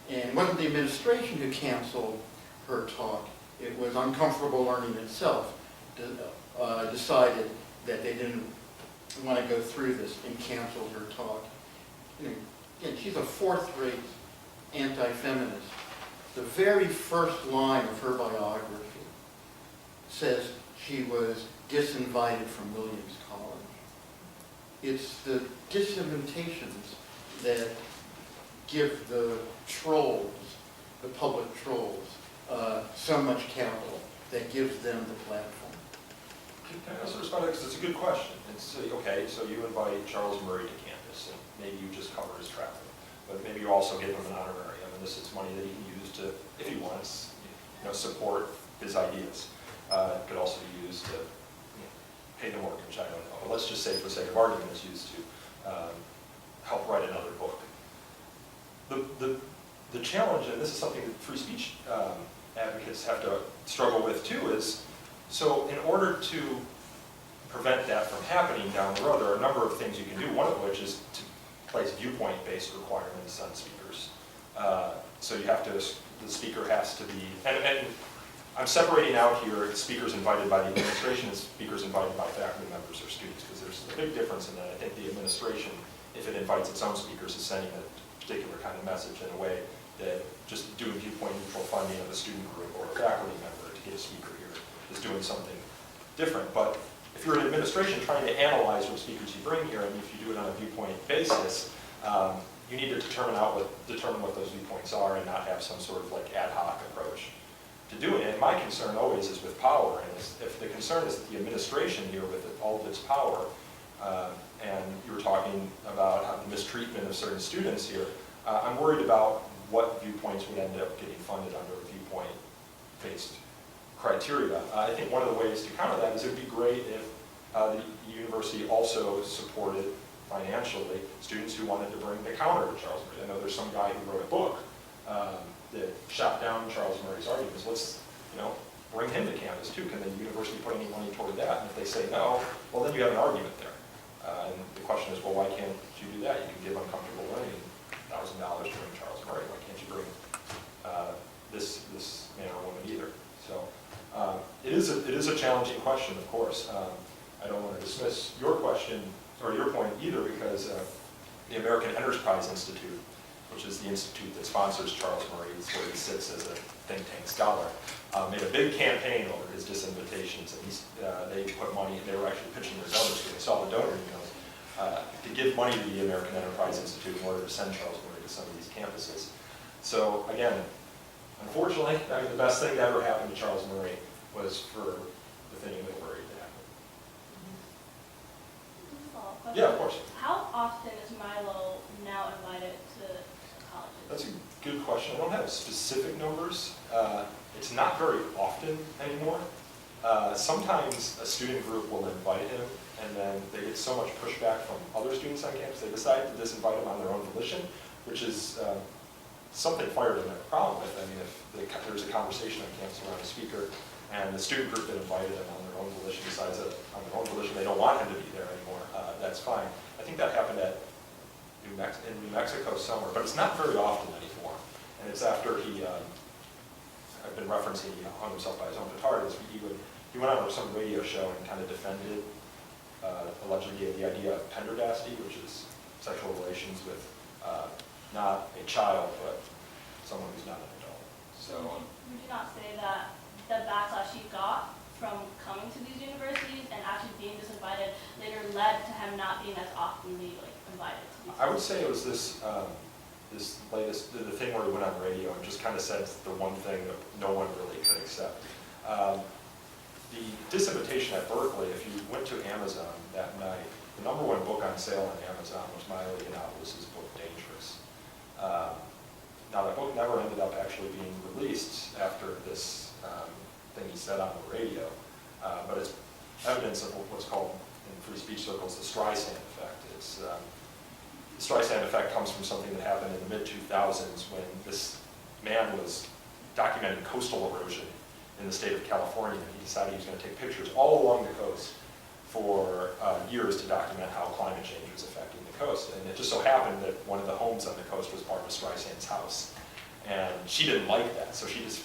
and it wasn't the administration who canceled her talk. It was Uncomfortable Learning itself decided that they didn't want to go through this and canceled her talk. again, she's a fourth-rate anti-feminist. The very first line of her biography says she was disinvited from Williams College. It's the disinvitations that give the trolls, the public trolls, so much capital that gives them the platform. Can I also respond to that? Because it's a good question. It's, okay, so you invite Charles Murray to campus, and maybe you just cover his travel. But maybe you also give him an honorarium, and this is money that he can use to, if he wants, support his ideas. It could also be used to pay the mortgage, I don't know. But let's just say, for the sake of argument, it's used to help write another book. The challenge, and this is something that free speech advocates have to struggle with too, is so in order to prevent that from happening down the road, there are a number of things you can do, one of which is to place viewpoint-based requirements on speakers. So you have to, the speaker has to be, and I'm separating out here speakers invited by the administration and speakers invited by faculty members or students, because there's a big difference in that. I think the administration, if it invites its own speakers, is sending a particular kind of message in a way that just doing viewpoint neutral funding of a student group or a faculty member to get a speaker here is doing something different. But if you're an administration trying to analyze what speakers you bring here, and if you do it on a viewpoint basis, you need to determine what those viewpoints are and not have some sort of like ad hoc approach to doing it. And my concern always is with power, and if the concern is that the administration here with all of its power, and you were talking about how the mistreatment of certain students here, I'm worried about what viewpoints would end up getting funded under a viewpoint-based criteria. I think one of the ways to counter that is it would be great if the university also supported financially students who wanted to bring the counter to Charles Murray. I know there's some guy who wrote a book that shot down Charles Murray's arguments. Let's, bring him to campus too. Can the university put any money toward that? And if they say no, well then you have an argument there. And the question is, well, why can't you do that? You can give uncomfortable learning $1,000 to bring Charles Murray. Why can't you bring this man or woman either? So it is a challenging question, of course. I don't want to dismiss your question or your point either, because the American Enterprise Institute, which is the institute that sponsors Charles Murray, is where he sits as a think tank scholar, made a big campaign over his disinvitations, and they put money, they were actually pitching their donors, because they saw the donor emails, to give money to the American Enterprise Institute in order to send Charles Murray to some of these campuses. So again, unfortunately, the best thing that ever happened to Charles Murray was for the thing in Middlebury to happen. Yeah, of course. How often is Milo now invited to colleges? That's a good question. I don't have specific numbers. It's not very often anymore. Sometimes a student group will invite him, and then they get so much pushback from other students on campus, they decide to disinvite him on their own volition, which is something FIRE doesn't have a problem with. I mean, if there's a conversation on campus around a speaker, and the student group that invited him on their own volition decides that on their own volition they don't want him to be there anymore, that's fine. I think that happened at New Mexico somewhere, but it's not very often anymore. And it's after I've been referencing, he hung himself by his own petard. He went on some radio show and kind of defended, allegedly, the idea of pendergasty, which is sexual relations with not a child, but someone who's not an adult. So Would you not say that the backlash he got from coming to these universities and actually being disinvited later led to him not being as oftenly invited to these? I would say it was this latest, the thing where he went on radio and just kind of said the one thing that no one really could accept. The disinvitation at Berkeley, if you went to Amazon that night, the #1 book on sale on Amazon was Milo Yiannopoulos' book, Dangerous. Now that book never ended up actually being released after this thing he said on the radio, but it's evidence of what's called in free speech circles the Streisand effect. The Streisand effect comes from something that happened in the mid-2000s when this man was documenting coastal erosion in the state of California, and he decided he was going to take pictures all along the coast for years to document how climate change was affecting the coast. And it just so happened that one of the homes on the coast was part of Streisand's house. And she didn't like that, so she just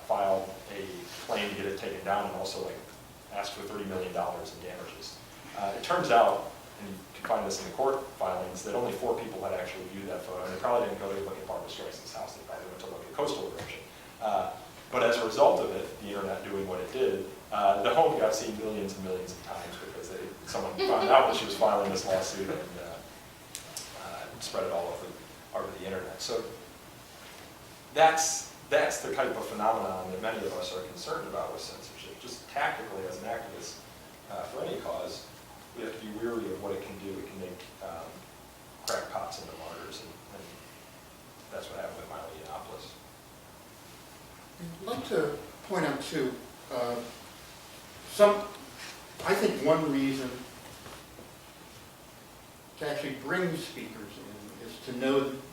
filed a claim to get it taken down and also asked for $30 million in damages. It turns out, and you can find this in the court filings, that only 4 people had actually viewed that photo, and they probably didn't go to look at Barbara Streisand's house, they probably went to look at coastal erosion. But as a result of it, the internet doing what it did, the home got seen millions and millions of times because someone found out that she was filing this lawsuit and spread it all over the internet. So that's the type of phenomenon that many of us are concerned about with censorship. Just tactically, as an activist for any cause, we have to be weary of what it can do. It can make crackpots into martyrs, and that's what happened with Milo Yiannopoulos. I'd like to point out too, I think one reason to actually bring speakers in is to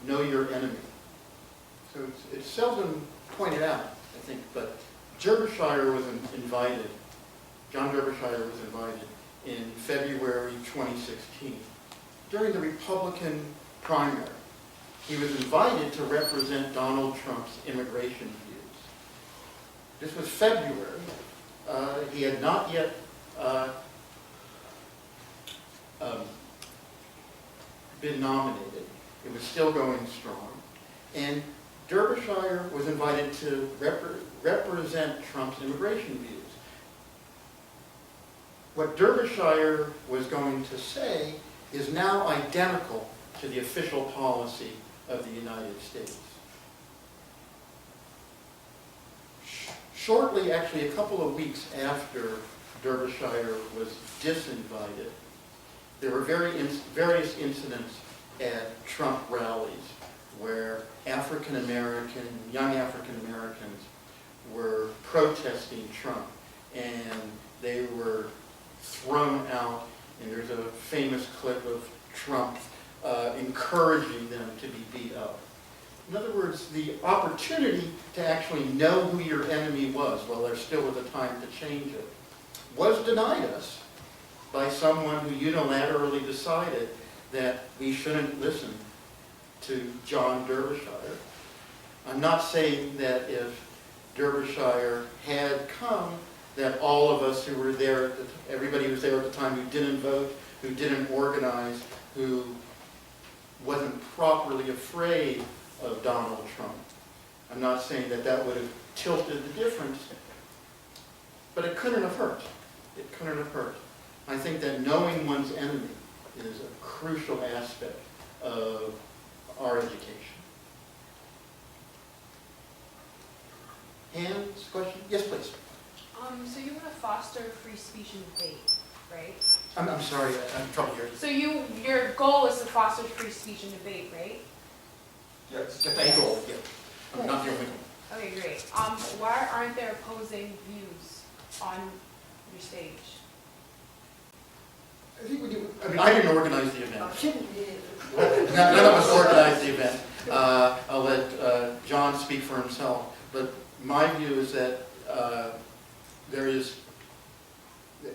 know your enemy. So it's seldom pointed out, I think, but Derbyshire was invited, John Derbyshire was invited in February 2016 during the Republican primary. He was invited to represent Donald Trump's immigration views. This was February. He had not yet been nominated. It was still going strong. And Derbyshire was invited to represent Trump's immigration views. What Derbyshire was going to say is now identical to the official policy of the United States. Shortly, actually a couple of weeks after Derbyshire was disinvited, there were various incidents at Trump rallies where young African Americans were protesting Trump, and they were thrown out, and there's a famous clip of Trump encouraging them to be beat up. In other words, the opportunity to actually know who your enemy was, while there still was a time to change it, was denied us by someone who unilaterally decided that we shouldn't listen to John Derbyshire. I'm not saying that if Derbyshire had come, that all of us who were there, everybody who was there at the time who didn't vote, who didn't organize, who wasn't properly afraid of Donald Trump. I'm not saying that that would have tilted the difference, but it couldn't have hurt. It couldn't have hurt. I think that knowing one's enemy is a crucial aspect of our education. Hands, question? Yes, please. So you want to foster free speech and debate, right? I'm sorry, I'm in trouble here. So your goal is to foster free speech and debate, right? Yes. Get that goal, yeah. I'm not the only one. Okay, great. Why aren't there opposing views on your stage? I think we do. I mean, I didn't organize the event. None of us organized the event. I'll let John speak for himself. But my view is that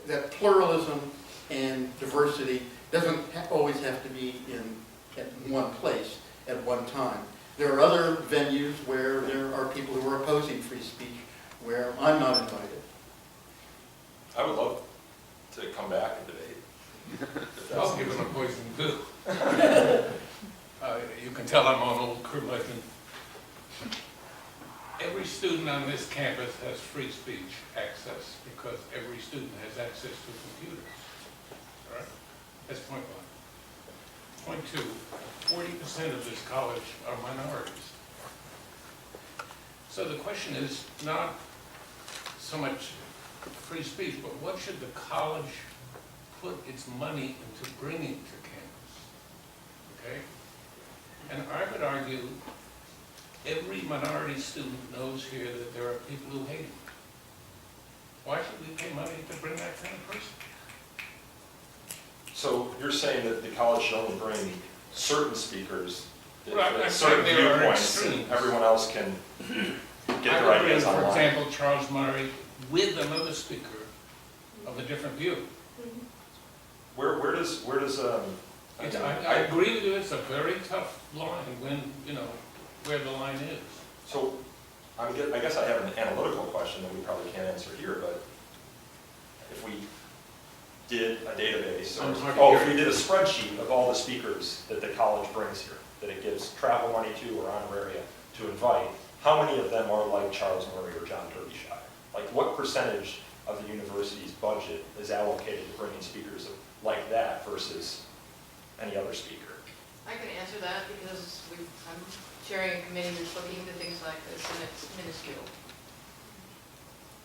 that pluralism and diversity doesn't always have to be at one place at one time. There are other venues where there are people who are opposing free speech, where I'm not invited. I would love to come back and debate. I'll give them a poison too. You can tell I'm on old crew like me. Every student on this campus has free speech access because every student has access to computers. All right? That's point one. Point two, 40% of this college are minorities. So the question is not so much free speech, but what should the college put its money into bringing to campus? Okay? And I would argue every minority student knows here that there are people who hate him. Why should we pay money to bring that kind of person? So you're saying that the college should only bring certain speakers, Well, I'm certain saying there are viewpoints, and extremes. everyone else can get I their would bring, ideas for online? example, Charles Murray with another speaker of a different view. Where does I agree with you, it's a very tough line when, where the line is. So I guess I have an analytical question that we probably can't answer here, but if we did a database, I'm hard to or if hear. we did a spreadsheet of all the speakers that the college brings here, that it gives travel money to or honoraria to invite, how many of them are like Charles Murray or John Derbyshire? Like what percentage of the university's budget is allocated to bringing speakers like that versus any other speaker? I can answer that because I'm chairing a committee that's looking into things like this, and it's minuscule.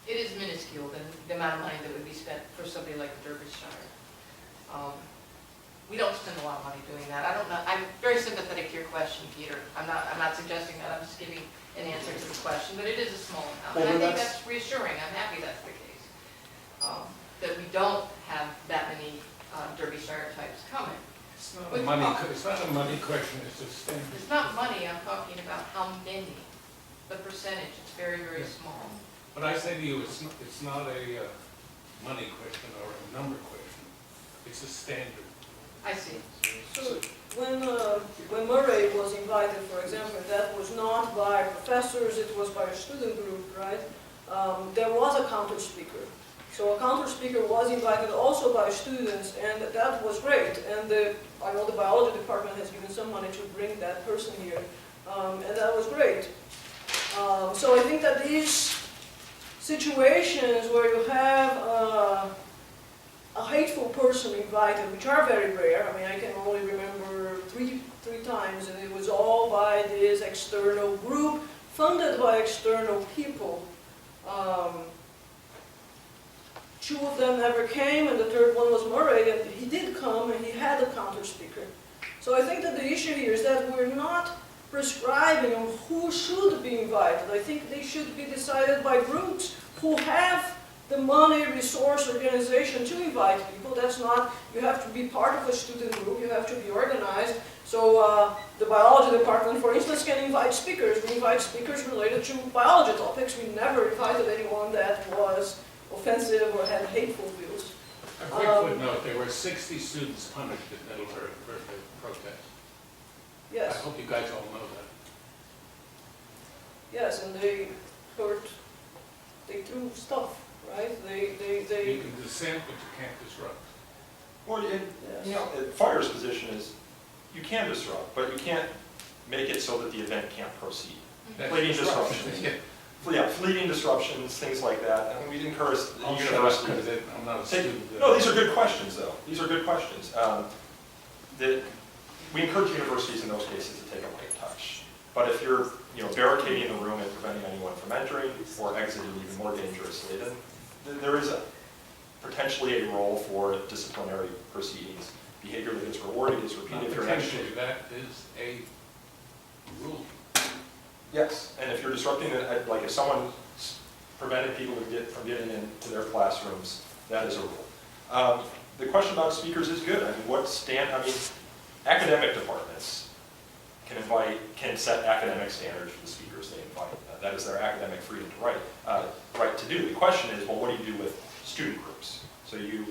It is minuscule, the amount of money that would be spent for somebody like Derbyshire. We don't spend a lot of money doing that. I don't know, I'm very sympathetic to your question, Peter. I'm not suggesting that, I'm just giving an answer to the question, but it is a small amount. Well, And I then think that's- that's reassuring, I'm happy that's the case. That we don't have that many Derbyshire types coming. It's not a money question, it's a standard. It's not money, I'm talking about how many, the percentage, it's very, very small. But I say to you, it's not a money question or a number question. It's a standard. I see. So when Murray was invited, for example, that was not by professors, it was by a student group, right? There was a counter speaker. So a counter speaker was invited also by students, and that was great. And I know the biology department has given some money to bring that person here, and that was great. So I think that these situations where you have a hateful person invited, which are very rare. I mean, I can only remember three times, and it was all by this external group, funded by external people. Two of them never came, and the third one was Murray, and he did come, and he had a counter speaker. So I think that the issue here is that we're not prescribing on who should be invited. I think they should be decided by groups who have the money, resource, organization to invite people. That's not, you have to be part of a student group, you have to be organized. So the biology department, for instance, can invite speakers. We invite speakers related to biology topics. We never invited anyone that was offensive or had hateful views. A quick footnote, there were 60 students punished at Middlebury for the protest. I Yes, hope you guys all know that. yes, and they threw stuff, right? You can dissent, but you can't disrupt. Well, Yes. you know, Fire's position is you can disrupt, but you can't make it so that the event can't proceed. That's Fleeting disruption. disruptions. Yeah, fleeting disruptions, things like that. And we'd encourage the I'll shut up university. because I'm not a student. No, these are good questions, though. These are good questions. We encourage universities in those cases to take a light touch. But if you're, barricading the room and preventing anyone from entering or exiting even more dangerously, then there is potentially a role for disciplinary proceedings. Behavior that gets rewarded is repeated. If you're Potentially, that is a rule. Yes, and if you're disrupting it, like if someone prevented people from getting into their classrooms, that is a rule. The question about speakers is good. I mean, academic departments can set academic standards for the speakers they invite. That is their academic freedom to right to do. The question is, well, what do you do with student groups? So you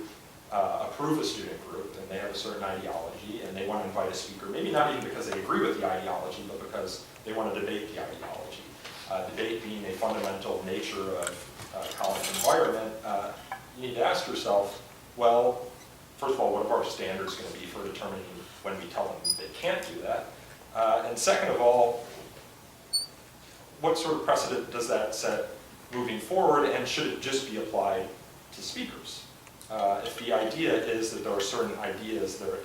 approve a student group, and they have a certain ideology, and they want to invite a speaker, maybe not even because they agree with the ideology, but because they want to debate the ideology. Debate being a fundamental nature of college environment, you need to ask yourself, well, first of all, what are our standards going to be for determining when we tell them they can't do that? And second of all, what sort of precedent does that set moving forward, and should it just be applied to speakers? If the idea is that there are certain ideas that are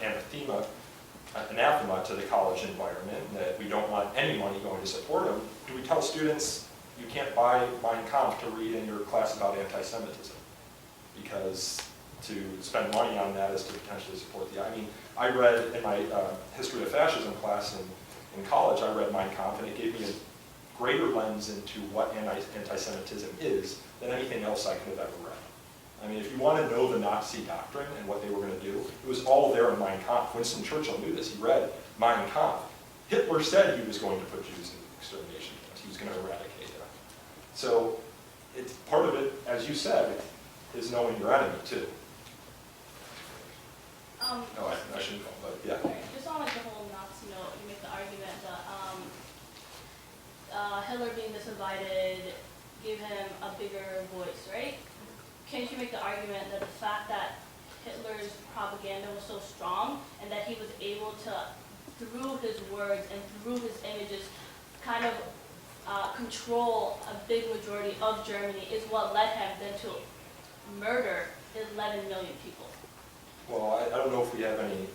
anathema to the college environment, that we don't want any money going to support them, do we tell students you can't buy Mein Kampf to read in your class about anti-Semitism? Because to spend money on that is to potentially support I read in my history of fascism class in college, I read Mein Kampf, and it gave me a greater lens into what anti-Semitism is than anything else I could have ever read. I mean, if you want to know the Nazi doctrine and what they were going to do, it was all there in Mein Kampf. Winston Churchill knew this. He read Mein Kampf. Hitler said he was going to put Jews in extermination camps. He was going to eradicate them. So it's part of it, as you said, is knowing your enemy, too. No, I shouldn't call, but yeah. Just on like the whole Nazi note, you make the argument that Hitler being disinvited gave him a bigger voice, right? Can't you make the argument that the fact that Hitler's propaganda was so strong, and that he was able to, through his words and through his images, kind of control a big majority of Germany is what led him then to murder 11 million people. Well, I don't know if we have any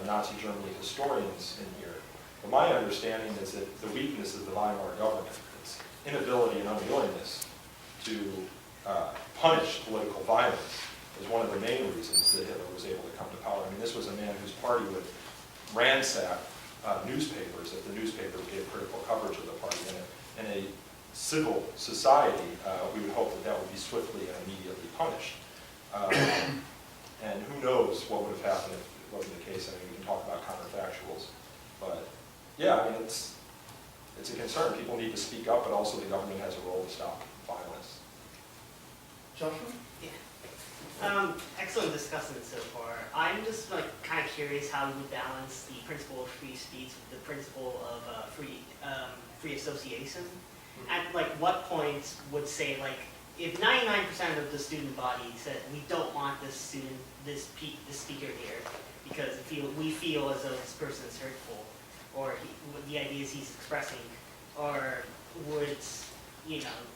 Nazi Germany historians in here, but my understanding is that the weakness of the Weimar government, its inability and unwillingness to punish political violence, is one of the main reasons that Hitler was able to come to power. I mean, this was a man whose party would ransack newspapers if the newspapers gave critical coverage of the party. In a civil society, we would hope that that would be swiftly and immediately punished. And who knows what would have happened if it wasn't the case. I mean, we can talk about counterfactuals. But yeah, I mean, it's a concern. People need to speak up, but also the government has a role to stop violence. Joshua? Excellent discussion so far. I'm just kind of curious how you would balance the principle of free speech with the principle of free association. At what point would say if 99% of the student body said we don't want this student, this speaker here because we feel as though this person is hurtful, or the ideas he's expressing, or would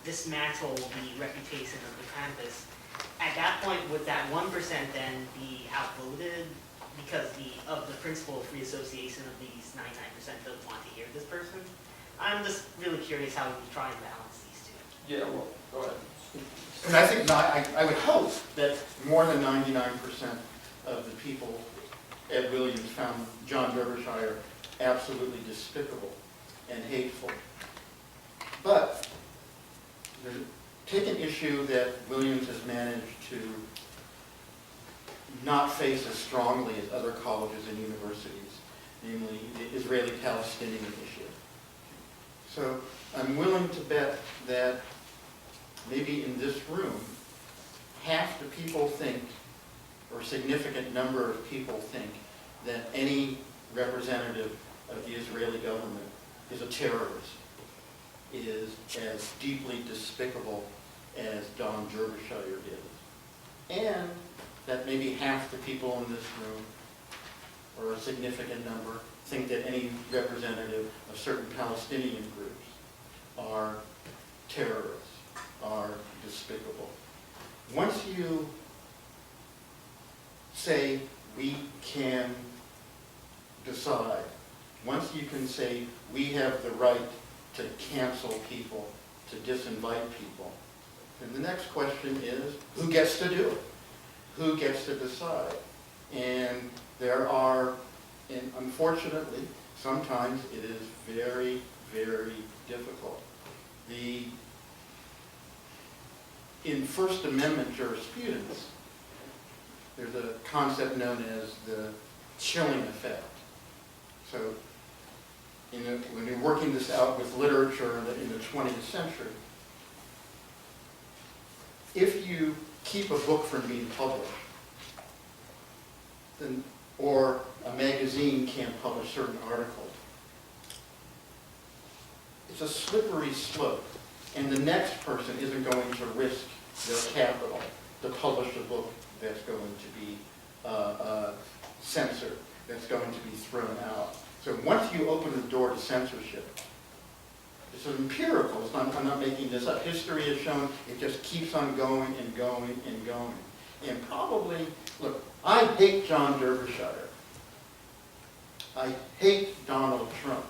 dismantle the reputation of the campus. At that point, would that 1% then be outvoted because of the principle of free association of these 99% don't want to hear this person? I'm just really curious how we try and balance these two. Yeah, well, go ahead. And I think, I would hope that more than 99% of the people at Williams found John Derbyshire absolutely despicable and hateful. But take an issue that Williams has managed to not face as strongly as other colleges and universities, namely the Israeli-Palestinian issue. So I'm willing to bet that maybe in this room, half the people think, or a significant number of people think, that any representative of the Israeli government is a terrorist, is as deeply despicable as John Derbyshire is. And that maybe half the people in this room, or a significant number, think that any representative of certain Palestinian groups are terrorists, are despicable. Once you say we can decide, once you can say we have the right to cancel people, to disinvite people, then the next question is, who gets to do it? Who gets to decide? And there are, and unfortunately, sometimes it is very, very difficult. In First Amendment jurisprudence, there's a concept known as the chilling effect. So when you're working this out with literature in the 20th century, if you keep a book from being published, then, or a magazine can't publish certain articles, it's a slippery slope. And the next person isn't going to risk their capital to publish a book that's going to be censored, that's going to be thrown out. So once you open the door to censorship, it's empirical, I'm not making this up. History has shown it just keeps on going and going and going. And probably, look, I hate John Derbyshire. I hate Donald Trump.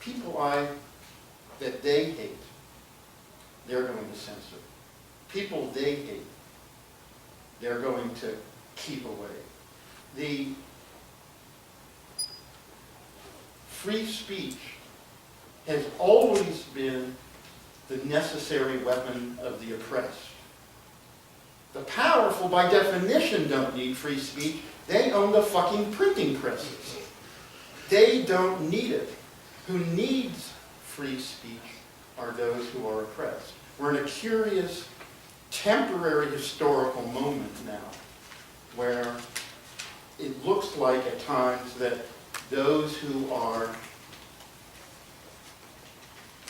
People that they hate, they're going to censor. People they hate, they're going to keep away. The free speech has always been the necessary weapon of the oppressed. The powerful, by definition, don't need free speech. They own the fucking printing presses. They don't need it. Who needs free speech are those who are oppressed. We're in a curious, temporary historical moment now where it looks like at times that those who are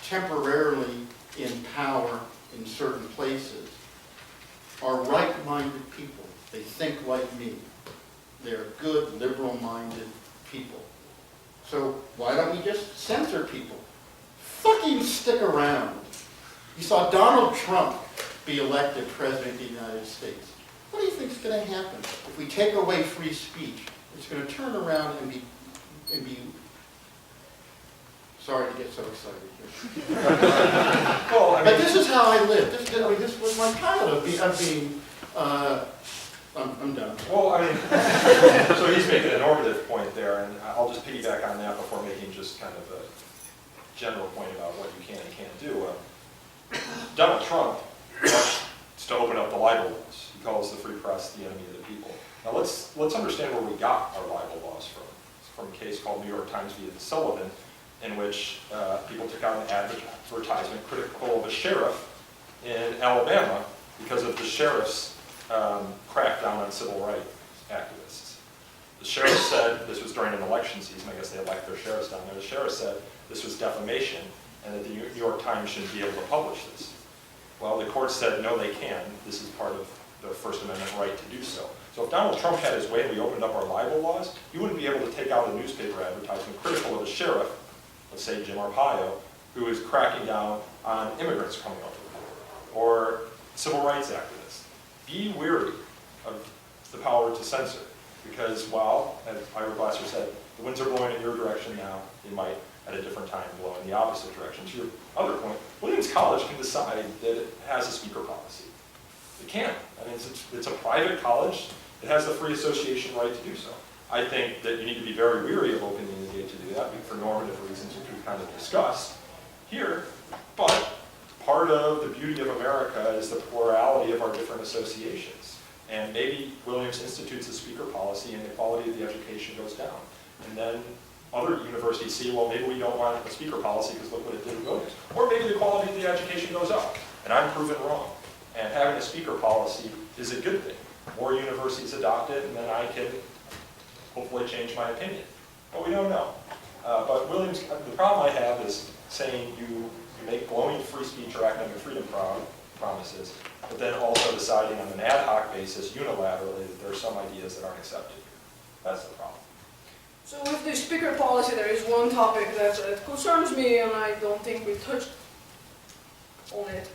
temporarily in power in certain places are right-minded people. They think like me. They're good, liberal-minded people. So why don't we just censor people? Fucking stick around. You saw Donald Trump be elected President of the United States. What do you think is going to happen if we take away free speech? It's going to turn around and be sorry to get so excited here. Well, I But mean, this is how I live. This was my pilot of being I'm done. well, I mean, so he's making a normative point there, and I'll just piggyback on that before making just kind of a general point about what you can and can't do. Donald Trump wants to open up the libel laws. He calls the free press the enemy of the people. Now let's understand where we got our libel laws from. It's from a case called New York Times v. Sullivan, in which people took out an advertisement critical of a sheriff in Alabama because of the sheriff's crackdown on civil rights activists. The sheriff said, this was during an election season, I guess they elect their sheriffs down there, the sheriff said this was defamation and that the New York Times shouldn't be able to publish this. Well, the court said, no, they can. This is part of their First Amendment right to do so. So if Donald Trump had his way and we opened up our libel laws, you wouldn't be able to take out a newspaper advertisement critical of a sheriff, let's say Jim Arpaio, who is cracking down on immigrants coming over the border, or civil rights activists. Be wary of the power to censor, because while, as Ira Glasser said, the winds are blowing in your direction now, they might at a different time blow in the opposite direction. To your other point, Williams College can decide that it has a speaker policy. It can. I mean, it's a private college. It has the free association right to do so. I think that you need to be very weary of opening the gate to do that for normative reasons, which we've kind of discussed here. But part of the beauty of America is the plurality of our different associations. And maybe Williams institutes a speaker policy and the quality of the education goes down. And then other universities see, well, maybe we don't want a speaker policy because look what it did at Williams. Or maybe the quality of the education goes up, and I'm proven wrong. And having a speaker policy is a good thing. More universities adopt it, and then I can hopefully change my opinion. But we don't know. But Williams, the problem I have is saying you make glowing free speech or academic freedom promises, but then also deciding on an ad hoc basis unilaterally that there are some ideas that aren't accepted here. That's the problem. So with the speaker policy, there is one topic that concerns me, and I don't think we touched on it,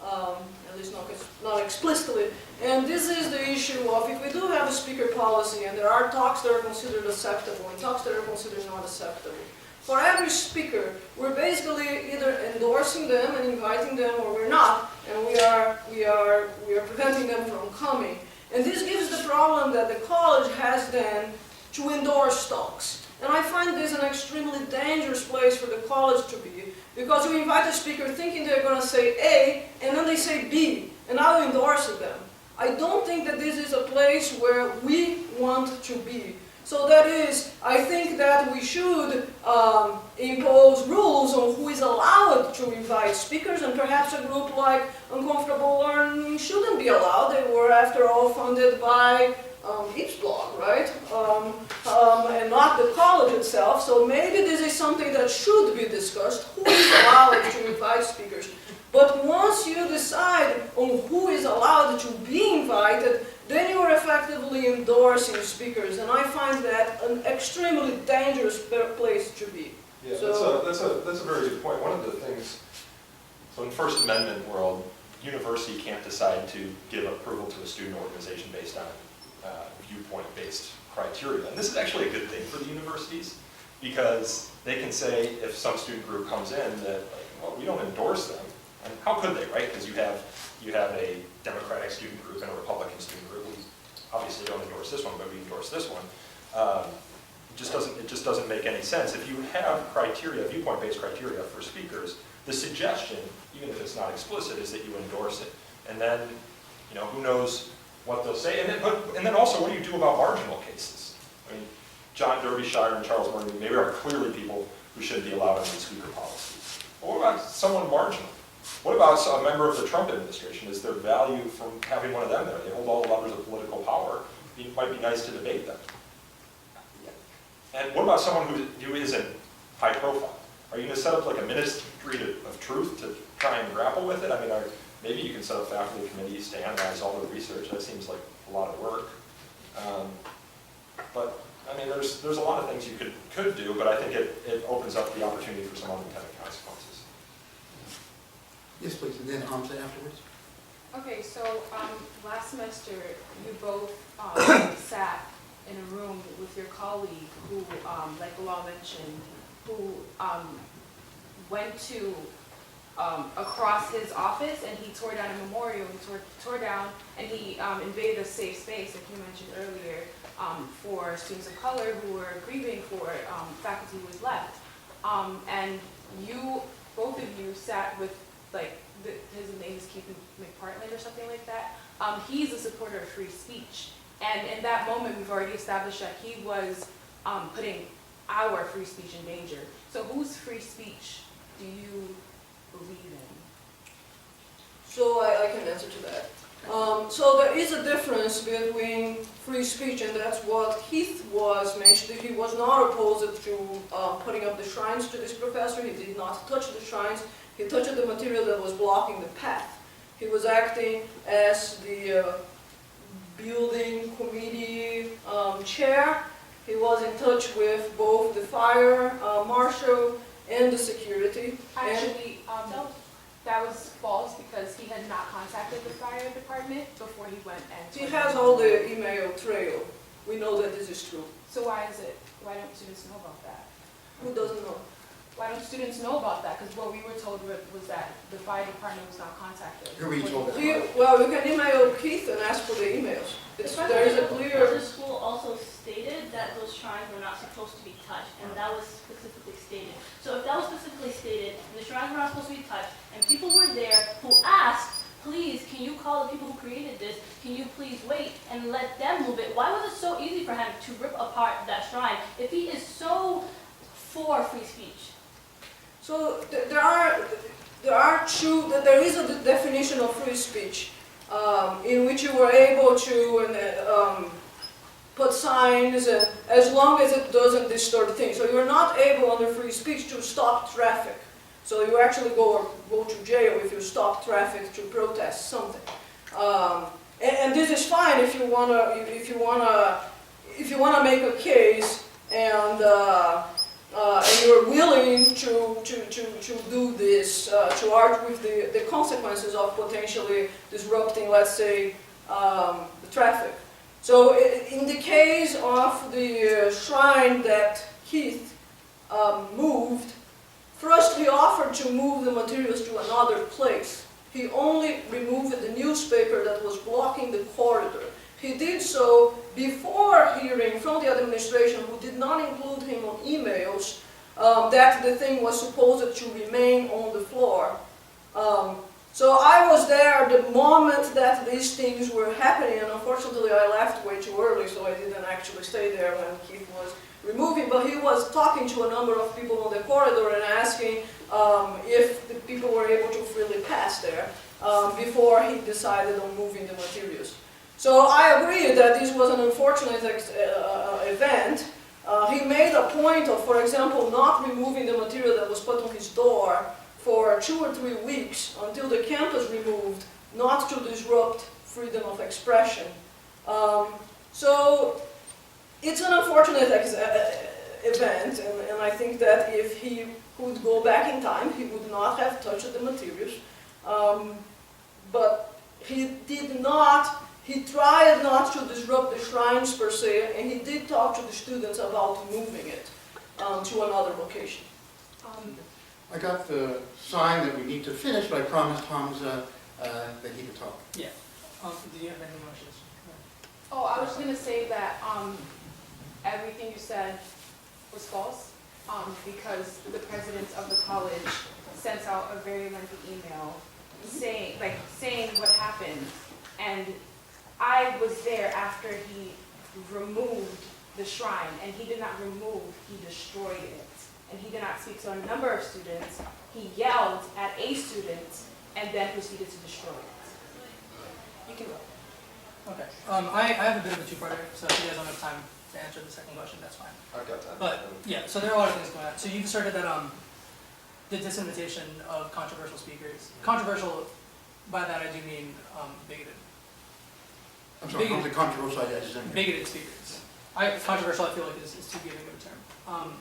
at least not explicitly. And this is the issue of if we do have a speaker policy, and there are talks that are considered acceptable and talks that are considered not acceptable. For every speaker, we're basically either endorsing them and inviting them, or we're not, and we are preventing them from coming. And this gives the problem that the college has then to endorse talks. And I find this an extremely dangerous place for the college to be, because you invite a speaker thinking they're going to say A, and then they say B, and now you endorse them. I don't think that this is a place where we want to be. So that is, I think that we should impose rules on who is allowed to invite speakers, and perhaps a group like Uncomfortable Learning shouldn't be allowed. They were, after all, funded by Eepsblog, right? And not the college itself. So maybe this is something that should be discussed. Who is allowed to invite speakers? But once you decide on who is allowed to be invited, then you are effectively endorsing speakers, and I find that an extremely dangerous place to be. Yeah, So- that's a very good point. One of the things, so in First Amendment world, university can't decide to give approval to a student organization based on viewpoint-based criteria. And this is actually a good thing for the universities, because they can say if some student group comes in that, well, we don't endorse them, and how could they, right? Because you have a Democratic student group and a Republican student group. We obviously don't endorse this one, but we endorse this one. It just doesn't make any sense. If you have criteria, viewpoint-based criteria for speakers, the suggestion, even if it's not explicit, is that you endorse it. And then, who knows what they'll say. And then also, what do you do about marginal cases? I mean, John Derbyshire and Charles Murray maybe are clearly people who should be allowed under the speaker policy. But what about someone marginal? What about a member of the Trump administration? Is there value from having one of them there? They hold all the levers of political power. It might be nice to debate them. And what about someone who isn't high profile? Are you going to set up like a ministry of truth to try and grapple with it? I mean, maybe you can set up faculty committees to analyze all the research. That seems like a lot of work. But, I mean, there's a lot of things you could do, but I think it opens up the opportunity for some unintended consequences. Yes, please, and then Hamza afterwards. Okay, so last semester, you both sat in a room with your colleague who, like Bilal mentioned, who went to across his office and he tore down a memorial, he tore down and he invaded a safe space, like you mentioned earlier, for students of color who were grieving for faculty who was left. And you, both of you sat with, like, his name is Keith McPartland or something like that. He's a supporter of free speech. And in that moment, we've already established that he was putting our free speech in danger. So whose free speech do you believe in? So I can answer to that. So there is a difference between free speech, and that's what Heath was mentioning. He was not opposed to putting up the shrines to this professor. He did not touch the shrines. He touched the material that was blocking the path. He was acting as the building committee chair. He was in touch with both the fire marshal and the security. Actually, that was false because he had not contacted the fire department before he went and... He has all the email trail. We know that this is true. So why don't students know about that? Who doesn't know? Why don't students know about that? Because what we were told was that the fire department was not contacted. Who were you told that? Well, you can email Keith and ask for the emails. There is a clear... The school also stated that those shrines were not supposed to be touched, and that was specifically stated. So if that was specifically stated, and the shrines were not supposed to be touched, and people were there who asked, please, can you call the people who created this? Can you please wait and let them move it? Why was it so easy for him to rip apart that shrine if he is so for free speech? So there is a definition of free speech in which you were able to put signs as long as it doesn't disturb things. So you're not able under free speech to stop traffic. So you actually go to jail if you stop traffic to protest something. And this is fine if you wanna make a case and you're willing to do this, to argue with the consequences of potentially disrupting, let's say, the traffic. So in the case of the shrine that Keith moved, first he offered to move the materials to another place. He only removed the newspaper that was blocking the corridor. He did so before hearing from the administration, who did not include him on emails, that the thing was supposed to remain on the floor. So I was there the moment that these things were happening, and unfortunately I left way too early, so I didn't actually stay there when Keith was removing, but he was talking to a number of people on the corridor and asking if the people were able to freely pass there before he decided on moving the materials. So I agree that this was an unfortunate event. He made a point of, for example, not removing the material that was put on his door for 2 or 3 weeks until the campus removed, not to disrupt freedom of expression. So it's an unfortunate event, and I think that if he could go back in time, he would not have touched the materials. But he did not. He tried not to disrupt the shrines per se, and he did talk to the students about moving it to another location. I got the sign that we need to finish, but I promised Hamza that he could talk. Yeah. Do you have any motions? Oh, I was going to say that everything you said was false because the president of the college sent out a very lengthy email saying what happened, and I was there after he removed the shrine, and he did not remove, he destroyed it. And he did not speak to a number of students. He yelled at a student and then proceeded to destroy it. You can go. Okay. I have a bit of a two-parter, so if you guys don't have time to answer the second question, that's fine. I've got that. But yeah, so there are a lot of things going on. So you've asserted that the disinvitation of controversial speakers, controversial by that I do mean bigoted. I'm sorry, how the controversial ideas in here? Bigoted speakers. Controversial, I feel like, is too giving of a term.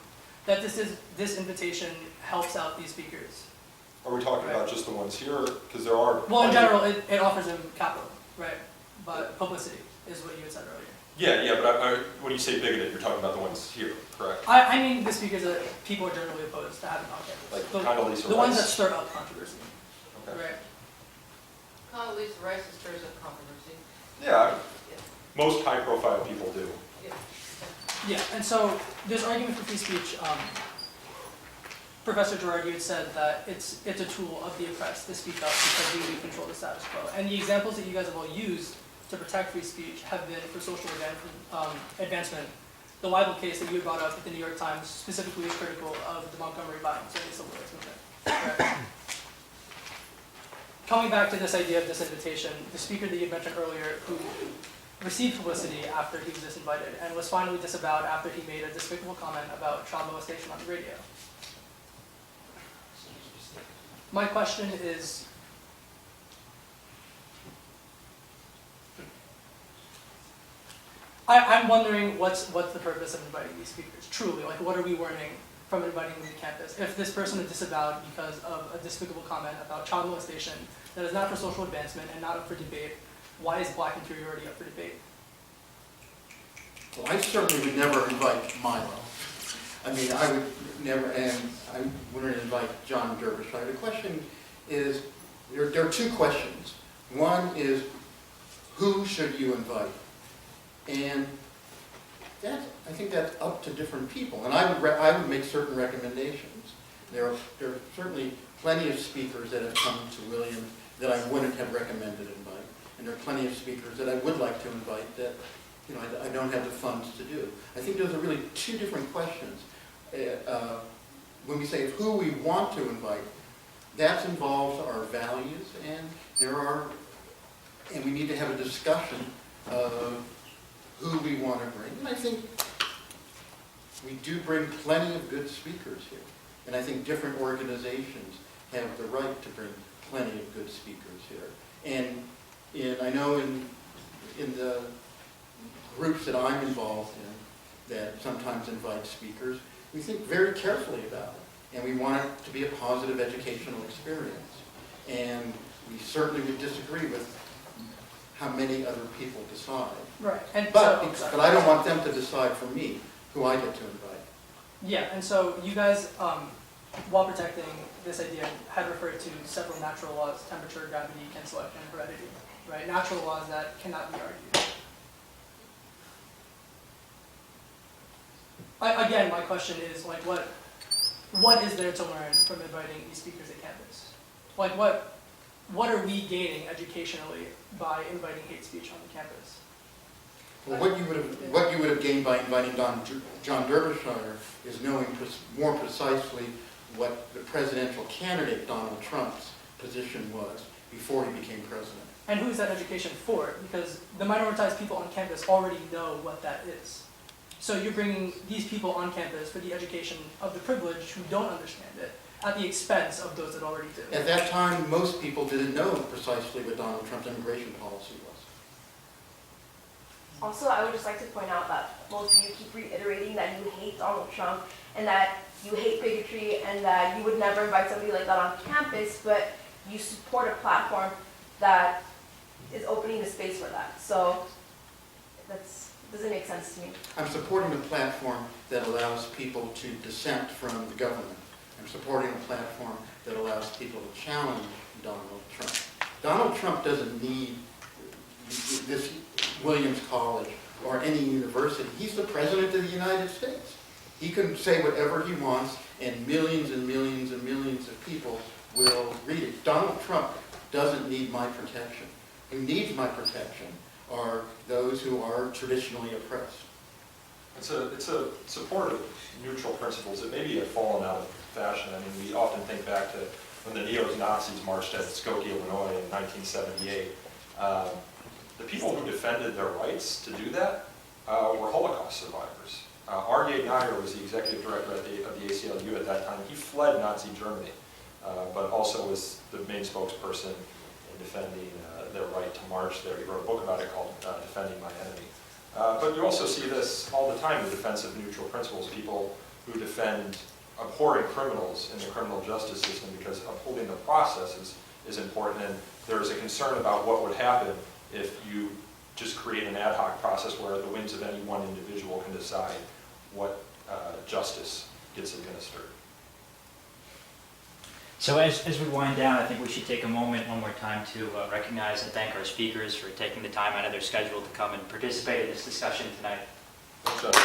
That this invitation helps out these speakers. Are we talking about just the ones here? Because there are. Well, in general, it offers them capital, right? But publicity is what you had said earlier. Yeah, but when you say bigoted, you're talking about the ones here, correct? I mean the speakers that people are generally opposed to having on campus. Like the, Condoleezza the ones that Rice. stir up controversy, Okay. right? Condoleezza Rice stirs up controversy. Yeah, most high-profile people do. Yeah. Yeah, and so this argument for free speech, Professor Girardi had said that it's a tool of the oppressed to speak up because we control the status quo. And the examples that you guys have all used to protect free speech have been for social advancement. The libel case that you had brought up at the New York Times specifically is critical of the Montgomery violence and the civil rights movement. Right? Coming back to this idea of this invitation, the speaker that you mentioned earlier, who received publicity after he was disinvited and was finally disavowed after he made a despicable comment about child molestation on the radio. My question is, I'm wondering what's the purpose of inviting these speakers, truly, like what are we learning from inviting them to campus? If this person is disavowed because of a despicable comment about child molestation that is not for social advancement and not up for debate, why is black inferiority up for debate? Well, I certainly would never invite Milo. I mean, I would never, and I wouldn't invite John Derbyshire. The question is, there are two questions. One is, who should you invite? And I think that's up to different people. And I would make certain recommendations. There are certainly plenty of speakers that have come to William that I wouldn't have recommended invite. And there are plenty of speakers that I would like to invite that I don't have the funds to do. I think those are really two different questions. When we say who we want to invite, that involves our values, and we need to have a discussion of who we want to bring. And I think we do bring plenty of good speakers here. And I think different organizations have the right to bring plenty of good speakers here. And I know in the groups that I'm involved in that sometimes invite speakers, we think very carefully about it. And we want it to be a positive educational experience. And we certainly would disagree with how many other people decide. Right. And But so, I don't want them to decide for me who I get to invite. yeah, and so you guys, while protecting this idea, had referred to several natural laws: temperature, gravity, kin selection, and heredity. Right? Natural laws that cannot be argued. Again, my question is, like, what is there to learn from inviting these speakers at campus? Like, what are we gaining educationally by inviting hate speech on the campus? Well, what you would have gained by inviting John Derbyshire is knowing more precisely what the presidential candidate Donald Trump's position was before he became president. And who is that education for? Because the minoritized people on campus already know what that is. So you're bringing these people on campus for the education of the privileged who don't understand it, at the expense of those that already do. At that time, most people didn't know precisely what Donald Trump's immigration policy was. Also, I would just like to point out that most of you keep reiterating that you hate Donald Trump and that you hate bigotry and that you would never invite somebody like that on campus, but you support a platform that is opening the space for that. So that doesn't make sense to me. I'm supporting a platform that allows people to dissent from the government. I'm supporting a platform that allows people to challenge Donald Trump. Donald Trump doesn't need this Williams College or any university. He's the president of the United States. He can say whatever he wants, and millions and millions and millions of people will read it. Donald Trump doesn't need my protection. Who needs my protection are those who are traditionally oppressed. It's a support of neutral principles that maybe have fallen out of fashion. I mean, we often think back to when the neo-Nazis marched at Skokie, Illinois in 1978. The people who defended their rights to do that were Holocaust survivors. Aryeh Neier was the executive director of the ACLU at that time. He fled Nazi Germany, but also was the main spokesperson in defending their right to march there. He wrote a book about it called Defending My Enemy. But you also see this all the time in the defense of neutral principles, people who defend abhorring criminals in the criminal justice system because upholding the process is important, and there's a concern about what would happen if you just create an ad hoc process where the whims of any one individual can decide what justice gets administered. So as we wind down, I think we should take a moment one more time to recognize and thank our speakers for taking the time out of their schedule to come and participate in this discussion tonight. Thanks, Justin.